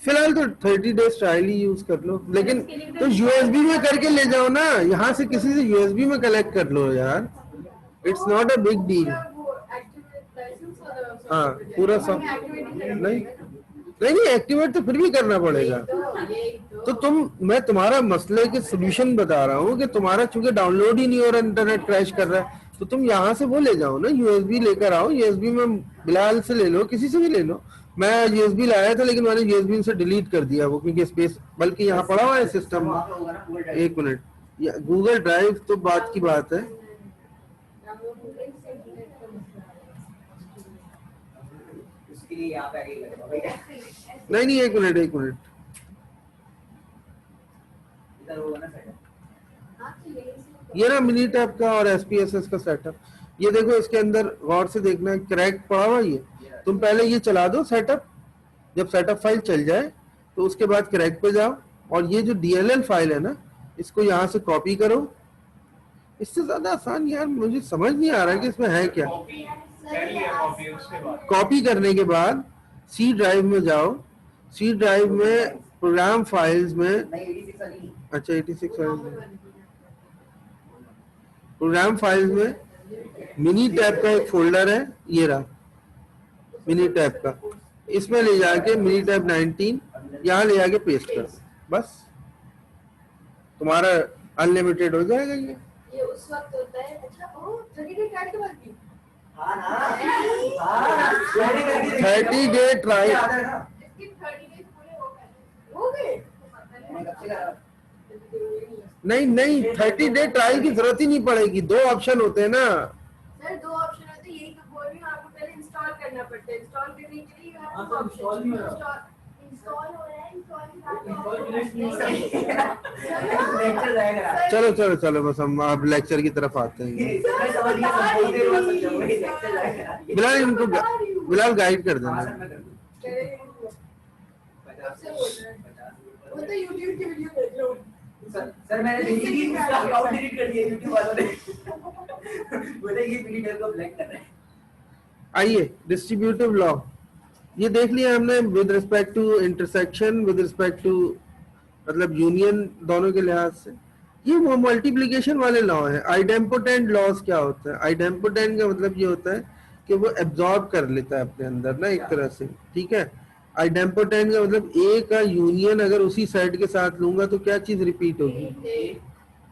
फिलहाल तो 30 डेज ट्रायल ही यूज कर लो, लेकिन तो USB में करके ले जाओ ना, यहाँ से किसी से USB में कलेक्ट कर लो यार, it's not a big deal. वो एक्टिवेट लाइसेंस और हाँ पूरा सब नहीं नहीं एक्टिवेट तो फिर भी करना पड़ेगा। तो मैं तुम्हारा मसले के सोल्यूशन बता रहा हूँ कि तुम्हारा चूंकि डाउनलोड ही नहीं हो रहा, इंटरनेट क्रैश कर रहा है, तो तुम यहाँ से वो ले जाओ ना, USB लेकर आओ। USB में बिलाल से ले लो, किसी से भी ले लो। मैं USB लाया था लेकिन मैंने USB से डिलीट कर दिया वो, क्योंकि स्पेस बल्कि यहाँ पड़ा हुआ है सिस्टम में। एक मिनट, गूगल ड्राइव तो बात की बात है। उसके लिए यहाँ पे आगे करेगा भैया। नहीं एक मिनट इधर होगा ना सर। ये ना मिनी टैब का और SPSS का सेटअप, ये देखो इसके अंदर गौर से देखना, क्रैक पड़ा हुआ ये। तुम पहले ये चला दो सेटअप, जब सेटअप फाइल चल जाए तो उसके बाद क्रैक पे जाओ, और ये जो DLL फाइल है ना, इसको यहाँ से कॉपी करो। इससे ज्यादा आसान यार मुझे समझ नहीं आ रहा कि इसमें है क्या। कॉपी कर लिया, कॉपी उसके बाद कॉपी करने के बाद C ड्राइव में जाओ, C ड्राइव में प्रोग्राम फाइल्स में, नहीं 86 वाली। अच्छा 86 फाइल्स में, प्रोग्राम फाइल्स में मिनी टैब का एक फोल्डर है, ये रहा मिनी टैब का, इसमें ले जाके मिनी टैब 19 यहाँ ले जाके पेस्ट कर, बस तुम्हारा अनलिमिटेड हो जाएगा। ये उस वक्त होता है। अच्छा ओ 30 डे ट्रायल के बाद भी हाँ ना, हाँ 30 डे ट्रायल। इसके 30 डेज पूरे हो गए। नहीं 30 डे ट्रायल की जरूरत ही नहीं पड़ेगी, 2 ऑप्शन होते हैं ना। सर 2 ऑप्शन होते हैं, यही तो बोल रही हूँ आपको, पहले इंस्टॉल करना पड़ता है। इंस्टॉल करने के लिए you have two options. Install हो रहा है, इंस्टॉल लेक्चर जाएगा। चलो बस हम अब लेक्चर की तरफ आते हैं। मैं समझ गया, सब बोलते हुए समझो, लेक्चर जाएगा। बिलाल इनको बिलाल गाइड कर देना। सबसे बोल रहे हैं वो तो YouTube की वीडियो देख लो। सर मैंने देखी थी, उसका अकाउंट डिलीट कर दिया YouTube वालों ने। बोले ये पीडीएफ को ब्लैक कर रहे हैं। आइए डिस्ट्रीब्यूटिव लॉ, ये देख लिया हमने with respect to intersection, with respect to मतलब यूनियन दोनों के लिहाज से। ये वो मल्टीप्लिकेशन वाले लॉ है। आइडेम्पोटेंट लॉज क्या होता है? आइडेम्पोटेंट का मतलब ये होता है कि वो एब्जॉर्ब कर लेता है अपने अंदर ना एक तरह से, ठीक है। आइडेम्पोटेंट का मतलब ए का यूनियन अगर उसी साइड के साथ लूंगा तो क्या चीज रिपीट होगी?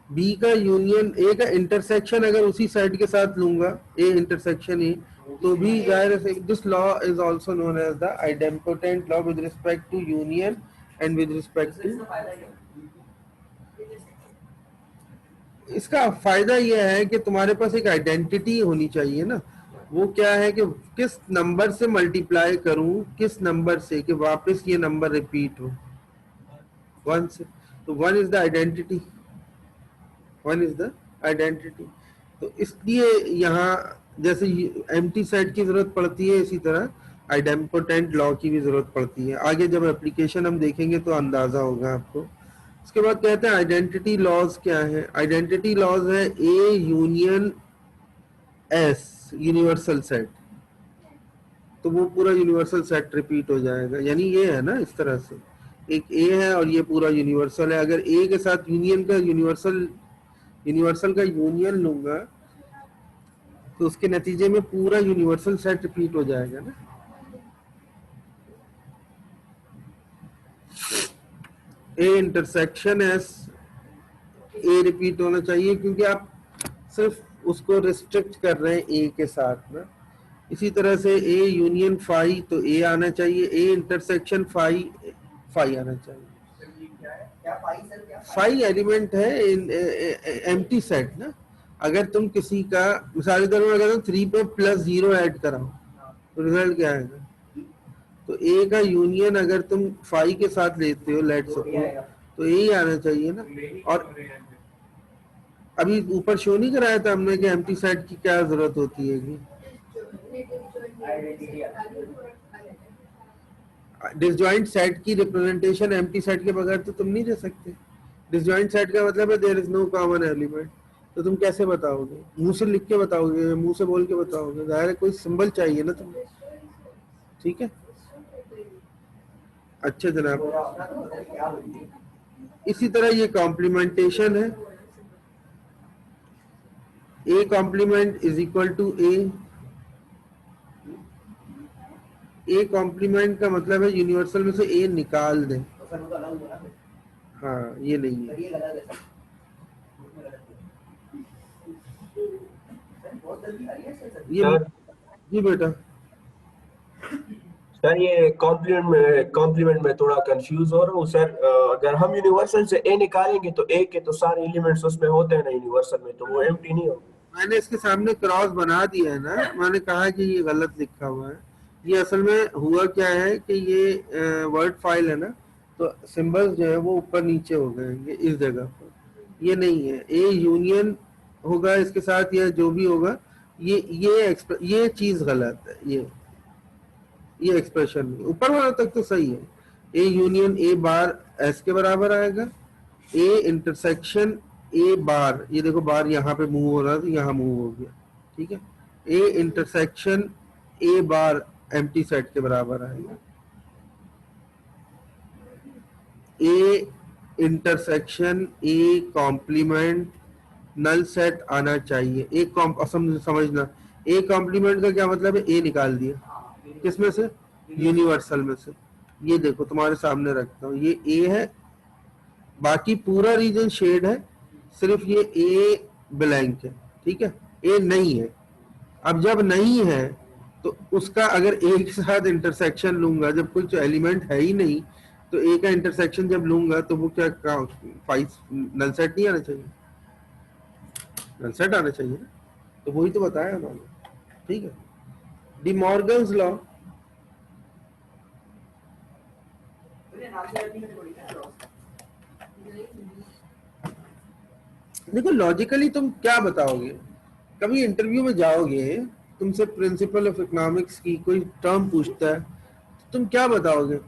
बी का यूनियन, ए का इंटरसेक्शन अगर उसी साइड के साथ लूंगा, ए इंटरसेक्शन ए, तो भी जाहिर है this law is also known as the idempotent law with respect to union and with respect to. इसका फायदा यह है कि तुम्हारे पास एक आइडेंटिटी होनी चाहिए ना। वो क्या है कि किस नंबर से मल्टीप्लाई करूं, किस नंबर से कि वापस ये नंबर रिपीट हो, वन से। तो one is the identity, one is the identity. तो इसलिए यहाँ जैसे एम्प्टी सेट की जरूरत पड़ती है, इसी तरह आइडेम्पोटेंट लॉ की भी जरूरत पड़ती है। आगे जब एप्लीकेशन हम देखेंगे तो अंदाजा होगा आपको। उसके बाद कहते हैं आइडेंटिटी लॉज क्या है? आइडेंटिटी लॉज है A union S universal set, तो वो पूरा यूनिवर्सल सेट रिपीट हो जाएगा। यानी ये है ना, इस तरह से एक ए है और ये पूरा यूनिवर्सल है। अगर ए के साथ यूनियन का यूनिवर्सल का यूनियन लूंगा तो उसके नतीजे में पूरा यूनिवर्सल सेट रिपीट हो जाएगा ना। A intersection S, A repeat होना चाहिए क्योंकि आप सिर्फ उसको रिस्ट्रिक्ट कर रहे हैं ए के साथ ना। इसी तरह से ए यूनियन फाई, तो ए आना चाहिए। ए इंटरसेक्शन फाई, फाई आना चाहिए। फाई एलिमेंट है एम्प्टी सेट ना। अगर तुम किसी का मिसाल के तौर पर अगर तुम 3 पे +0 ऐड कराओ तो रिजल्ट क्या आएगा? तो ए का यूनियन अगर तुम फाई के साथ लेते हो, लेट सपोज, तो यही आना चाहिए ना। और अभी ऊपर शो नहीं कराया था हमने कि एम्प्टी सेट की क्या जरूरत होती है कि डिसजॉइंट सेट की रिप्रेजेंटेशन एम्प्टी सेट के बगैर तो तुम नहीं दे सकते। डिसजॉइंट सेट का मतलब है there is no common element. तो तुम कैसे बताओगे? मुंह से लिख के बताओगे, मुंह से बोल के बताओगे? जाहिर है कोई सिंबल चाहिए ना तुम्हें, ठीक है। अच्छा जनाब, इसी तरह ये कॉम्प्लीमेंटेशन है। A complement is equal to A. A complement का मतलब है यूनिवर्सल में से ए निकाल दें। हाँ, ये नहीं है। ये जी बेटा। सर ये कॉम्प्लीमेंट में थोड़ा कंफ्यूज हो रहा हूँ सर। अगर हम यूनिवर्सल से ए निकालेंगे तो ए के तो सारे एलिमेंट्स उसमें होते हैं ना यूनिवर्सल में, तो वो एम्प्टी नहीं होगा। मैंने इसके सामने क्रॉस बना दिया है ना, मैंने कहा कि ये गलत लिखा हुआ है। ये असल में हुआ क्या है कि ये वर्ड फाइल है ना, तो सिंबल्स जो है वो ऊपर नीचे हो गए इस जगह पर। ये नहीं है, ए यूनियन होगा इसके साथ या जो भी होगा, ये चीज गलत है। ये एक्सप्रेशन ऊपर वाला तक तो सही है। A union A bar S के बराबर आएगा। ए इंटरसेक्शन ए बार, ये देखो बार यहाँ पे मूव हो रहा था, यहाँ मूव हो गया, ठीक है। A intersection A bar empty set के बराबर आएगा। A intersection A complement null set आना चाहिए। एक समझना, ए कॉम्प्लीमेंट का क्या मतलब है? ए निकाल दिया किसमें से? यूनिवर्सल में से। ये देखो तुम्हारे सामने रखता हूँ, ये ए है, बाकी पूरा रीजन शेड है, सिर्फ ये ए ब्लैंक है, ठीक है। ए नहीं है। अब जब नहीं है तो उसका अगर ए के साथ इंटरसेक्शन लूंगा, जब कुछ एलिमेंट है ही नहीं, तो ए का इंटरसेक्शन जब लूंगा तो वो क्या नल सेट नहीं आना चाहिए? नल सेट आना चाहिए ना। तो वही तो बताया उन्होंने, ठीक है। डी मॉर्गन्स लॉ, देखो लॉजिकली तुम क्या बताओगे? कभी इंटरव्यू में जाओगे, तुमसे प्रिंसिपल ऑफ इकोनॉमिक्स की कोई टर्म पूछता है, तो तुम क्या बताओगे?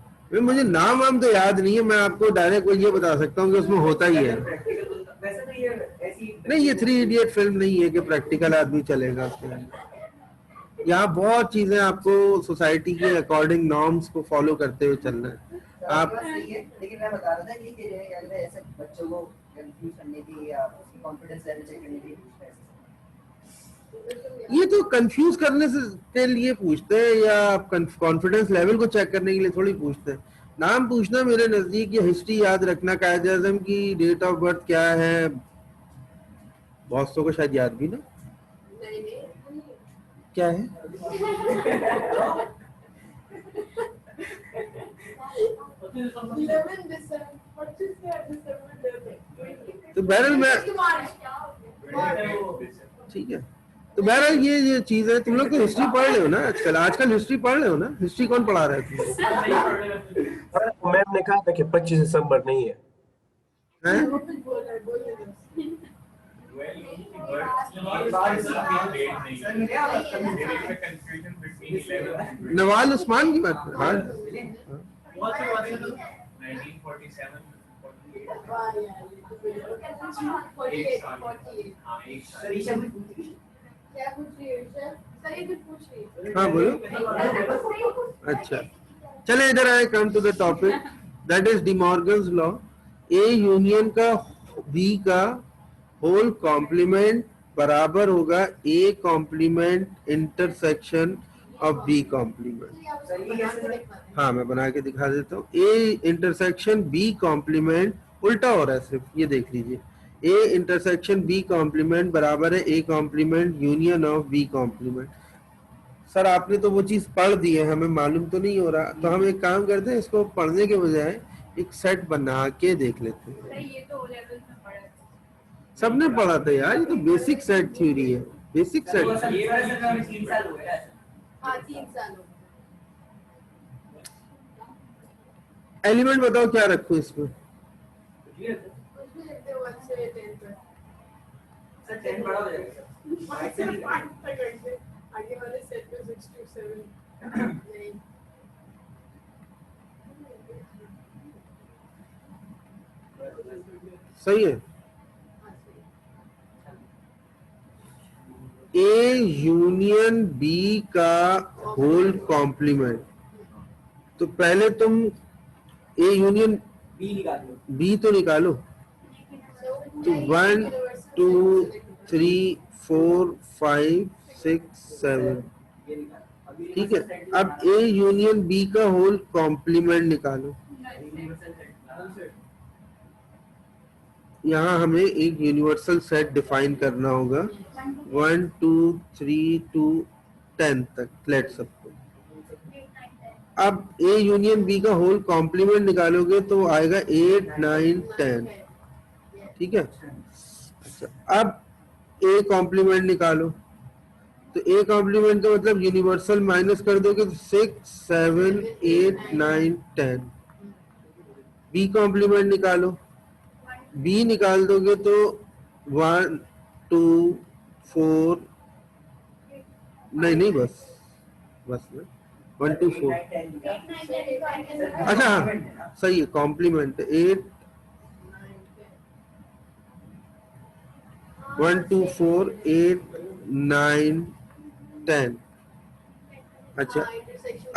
मुझे नाम वाम तो याद नहीं है, मैं आपको डायरेक्ट ये बता सकता हूँ कि उसमें होता ही है। नहीं, ये 3 इडियट फिल्म नहीं है कि प्रैक्टिकल आदमी चलेगा उसके लिए। यहाँ बहुत चीजें आपको सोसाइटी के अकॉर्डिंग नॉर्म्स को फॉलो करते हुए चलना है। आप आप सही है, लेकिन मैं बता रहा था कि अगर ऐसे बच्चों को कंफ्यूज करने की या उसकी कॉन्फिडेंस लेवल चेक करने के लिए पूछता है। ये तो कंफ्यूज करने से के लिए पूछते हैं या कॉन्फिडेंस लेवल को चेक करने के लिए थोड़ी पूछते हैं। नाम पूछना मेरे नजदीक, या हिस्ट्री याद रखना, कायदे आज़म की डेट ऑफ बर्थ क्या है, बहुत सौ को शायद याद भी ना नहीं नहीं क्या है। 11 दिसंबर 25 दिसंबर तो बहरहाल मैं मार्च ठीक है, तो बहरहाल ये चीज है। तुम लोग तो हिस्ट्री पढ़ रहे हो ना आजकल हिस्ट्री पढ़ रहे हो ना। हिस्ट्री कौन पढ़ा रहा है तुम्हें? मैम ने कहा था कि 25 दिसंबर नहीं है। हैं? नवाल उस्मान की बात कर। हाँ 1947 क्या पूछ रही है सर? ये कुछ पूछ रही है। हाँ बोलो। अच्छा चले इधर आए, come to the topic, that is De Morgan's law. A union का बी का होल कॉम्प्लीमेंट बराबर होगा A complement intersection of B complement. हाँ मैं बना के दिखा देता हूँ। ए इंटरसेक्शन बी कॉम्प्लीमेंट उल्टा हो रहा है सिर्फ, ये देख लीजिए। ए इंटरसेक्शन बी कॉम्प्लीमेंट बराबर है A complement union of B complement. Sir आपने तो वो चीज पढ़ दी है, हमें मालूम तो नहीं हो रहा, तो हम एक काम करते हैं, इसको पढ़ने के बजाय एक सेट बना के देख लेते हैं। ये तो लेवल में पढ़ा है। सबने पढ़ा था यार, ये तो बेसिक सेट थ्योरी है, बेसिक सेट। ये वाला सर हमें 3 साल हो गया। हाँ 3 साल हो एलिमेंट बताओ क्या रखूं इसमें? गए। उसमें लिखते हैं 1 से 10 तक। सर 10 बड़ा हो जाएगा सर। 1 से 5 तक ऐसे आगे वाले सेट में 6 to 7 नहीं। सही है। ए यूनियन बी का होल कॉम्प्लीमेंट, तो पहले तुम ए यूनियन बी निकाल लो। बी तो निकालो। तो 1 2 3 4 5 6 7 ये निकाल। अभी ठीक है। अब ए यूनियन बी का होल कॉम्प्लीमेंट निकालो। यहाँ हमें एक यूनिवर्सल सेट डिफाइन करना होगा 1 2 3 2 10 तक, लेट सबको। अब ए यूनियन बी का होल कॉम्प्लीमेंट निकालोगे तो आएगा 8 9 10, ठीक है। अच्छा अब ए कॉम्प्लीमेंट निकालो, तो ए कॉम्प्लीमेंट का मतलब यूनिवर्सल माइनस कर दोगे तो 6 7 8 9 10। बी कॉम्प्लीमेंट निकालो, बी निकाल दोगे तो 1 2 4 नहीं बस ना 1 2 4। अच्छा हाँ सही है, कॉम्प्लीमेंट 8 1 2 4 8 9 10। अच्छा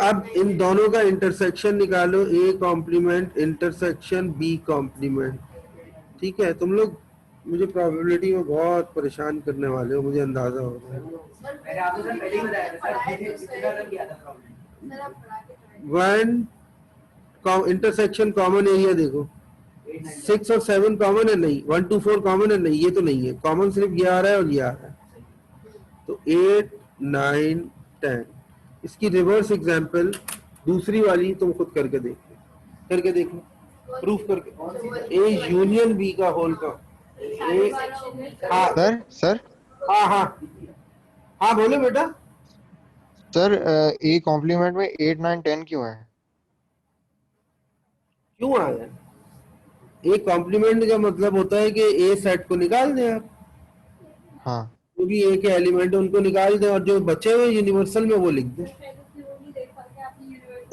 अब इन दोनों का इंटरसेक्शन निकालो, A complement intersection B complement. ठीक है, तुम लोग मुझे प्रोबेबिलिटी में बहुत परेशान करने वाले हो, मुझे अंदाजा हो रहा है। मैंने आपको सर पहले ही बताया था सर, कितना कर दिया था प्रॉब्लम। सर आप पढ़ा के 1 इंटरसेक्शन कॉमन एरिया देखो, 6 और 7 कॉमन है नहीं, 1 2 4 कॉमन है नहीं, ये तो नहीं है कॉमन, सिर्फ ये आ रहा है और ये आ रहा है। तो 8 9 10। इसकी रिवर्स एग्जांपल दूसरी वाली तुम खुद करके देखो प्रूफ करके। ए यूनियन बी का होल का हाँ सर हाँ हाँ हाँ बोले बेटा। सर ए कॉम्प्लीमेंट में 8 9 10 क्यों है? क्यों आया? ए कॉम्प्लीमेंट का मतलब होता है कि ए सेट को निकाल दें आप, हाँ जो भी ए के एलिमेंट है उनको निकाल दें और जो बचे हुए यूनिवर्सल में वो लिख दें।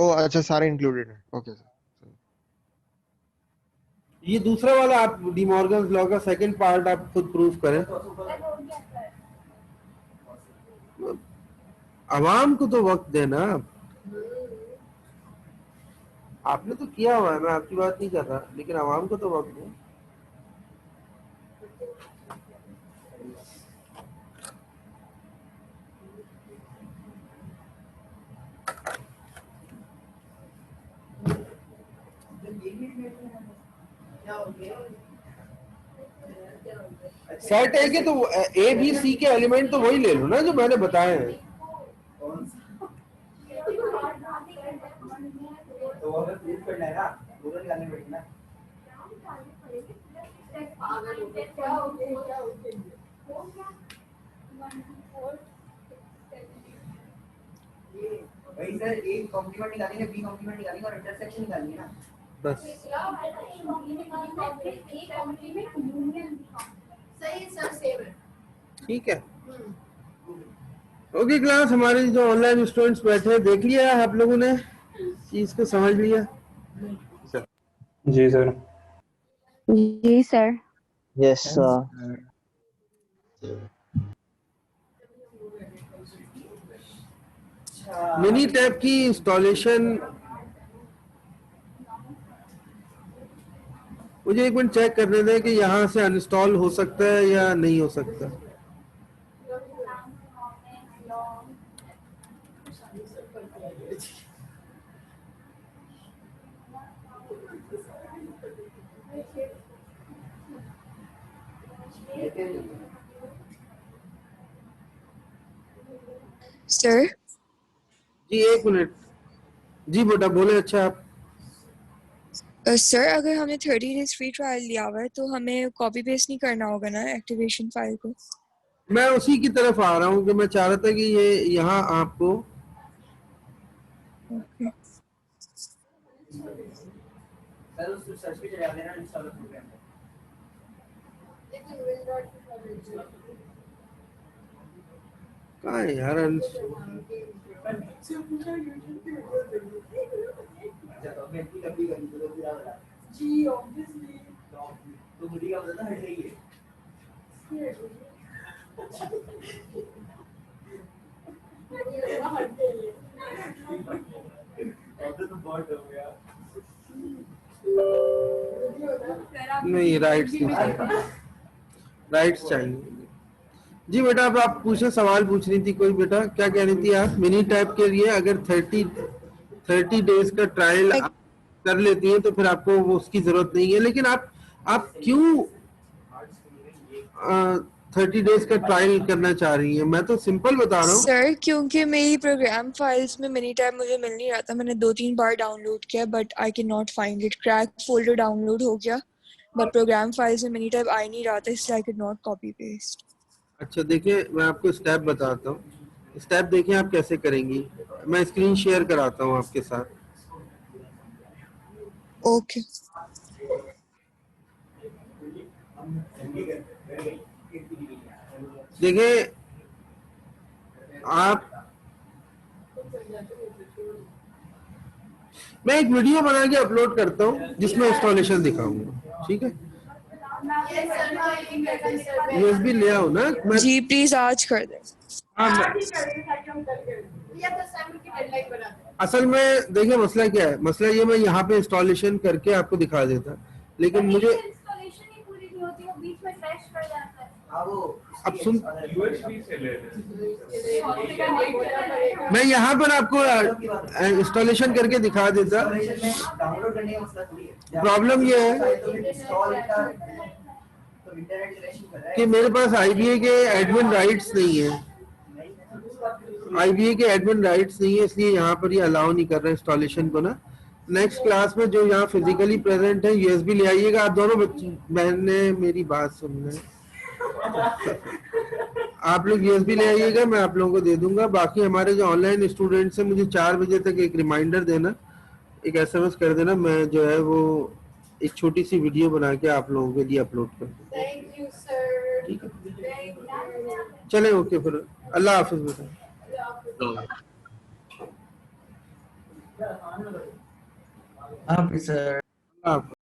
ओ अच्छा, सारे इंक्लूडेड है, ओके सर। ये दूसरा वाला आप डिमॉर्गन्स लॉ का सेकंड पार्ट आप खुद प्रूफ करें। आवाम को तो वक्त देना आप। आपने तो किया हुआ है, मैं आपकी बात नहीं कर रहा, लेकिन आवाम को तो वक्त दो। सेट है कि तो ए बी सी के एलिमेंट तो वही ले लो ना जो मैंने बताए हैं। तो वो हमें प्रूफ करना है ना, दोनों निकालने पड़ेंगे ना। भाई सर एक कॉम्प्लीमेंट निकालेंगे, बी कॉम्प्लीमेंट निकालेंगे और इंटरसेक्शन निकालेंगे ना बस सही है सर, सेम है। ठीक है। ओके क्लास, हमारे जो ऑनलाइन स्टूडेंट्स बैठे हैं, देख लिया आप लोगों ने, चीज को समझ लिया? जी सर। जी sir. Yes sir. Mini tab की इंस्टॉलेशन मुझे एक मिनट चेक करने दें कि यहाँ से अनइंस्टॉल हो सकता है या नहीं हो सकता। सर जी एक मिनट। जी बेटा बोले। अच्छा आप सर अगर हमने 30 डेज फ्री ट्रायल लिया हुआ है तो हमें कॉपी पेस्ट नहीं करना होगा ना एक्टिवेशन फाइल को? मैं उसी की तरफ आ रहा हूँ कि मैं चाह रहा था कि ये यहाँ आपको सर उस सर्च पे चला देना इंस्टॉलर प्रोग्राम पे। कहाँ है यार अच्छा तो मैं इतनी कभी करी तो पूरा बता जी ऑब्वियसली तो मुझे क्या पता हट रही है तो बहुत हो गया नहीं, राइट्स चाहिए। जी बेटा अब आप पूछे, सवाल पूछ रही थी कोई? बेटा क्या कह रही थी आप? मिनी टैब के लिए अगर 30 डेज का ट्रायल आप कर लेती हैं तो फिर आपको वो उसकी जरूरत नहीं है। लेकिन आप क्यों 30 डेज का ट्रायल करना चाह रही हैं? मैं तो सिंपल बता रहा हूँ सर क्योंकि मेरी प्रोग्राम फाइल्स में मिनी टैब मुझे मिल नहीं रहा था। मैंने 2-3 बार डाउनलोड किया but I can not find it. Crack folder download हो गया बट प्रोग्राम फाइल्स में मिनी टैब आ नहीं रहा था, इसलिए I can not copy paste. अच्छा देखिए, मैं आपको स्टेप बताता हूँ। स्टेप देखिए आप कैसे करेंगी। मैं स्क्रीन शेयर कराता हूँ आपके साथ। ओके देखिए आप, मैं एक वीडियो बना के अपलोड करता हूँ जिसमें इंस्टॉलेशन दिखाऊंगा। ठीक है? यूएसबी ले आओ ना। मैं जी प्लीज आज कर दें। असल में देखिए मसला क्या है, मसला ये मैं यहाँ पे इंस्टॉलेशन करके आपको दिखा देता, लेकिन मुझे इंस्टॉलेशन ही पूरी नहीं होती, वो बीच में क्रैश कर जाता है। अब सुन, यूएसबी से ले मैं यहाँ पर आपको इंस्टॉलेशन करके दिखा देता। डाउनलोड करने का मसला थोड़ी है। प्रॉब्लम ये है कि मेरे पास आईबीए के एडमिन राइट्स नहीं है। आईबीए के एडमिन राइट्स नहीं है, इसलिए यहाँ पर ये अलाउ नहीं कर रहे इंस्टॉलेशन को ना। नेक्स्ट क्लास में जो यहाँ फिजिकली प्रेजेंट है यूएसबी ले आइएगा। आप दोनों बच्चे, मैंने मेरी बात सुनना, आप लोग यूएसबी ले आइएगा, मैं आप लोगों को दे दूंगा। बाकी हमारे जो ऑनलाइन स्टूडेंट्स हैं, मुझे 4 बजे तक एक रिमाइंडर देना, एक एसएमएस कर देना। मैं जो है वो एक छोटी सी वीडियो बना के आप लोगों के लिए अपलोड कर दूंगा। Thank you sir. ठीक है, चले ओके, फिर अल्लाह हाफिज बेटा। हाँ सर। अल्लाह हाफिज।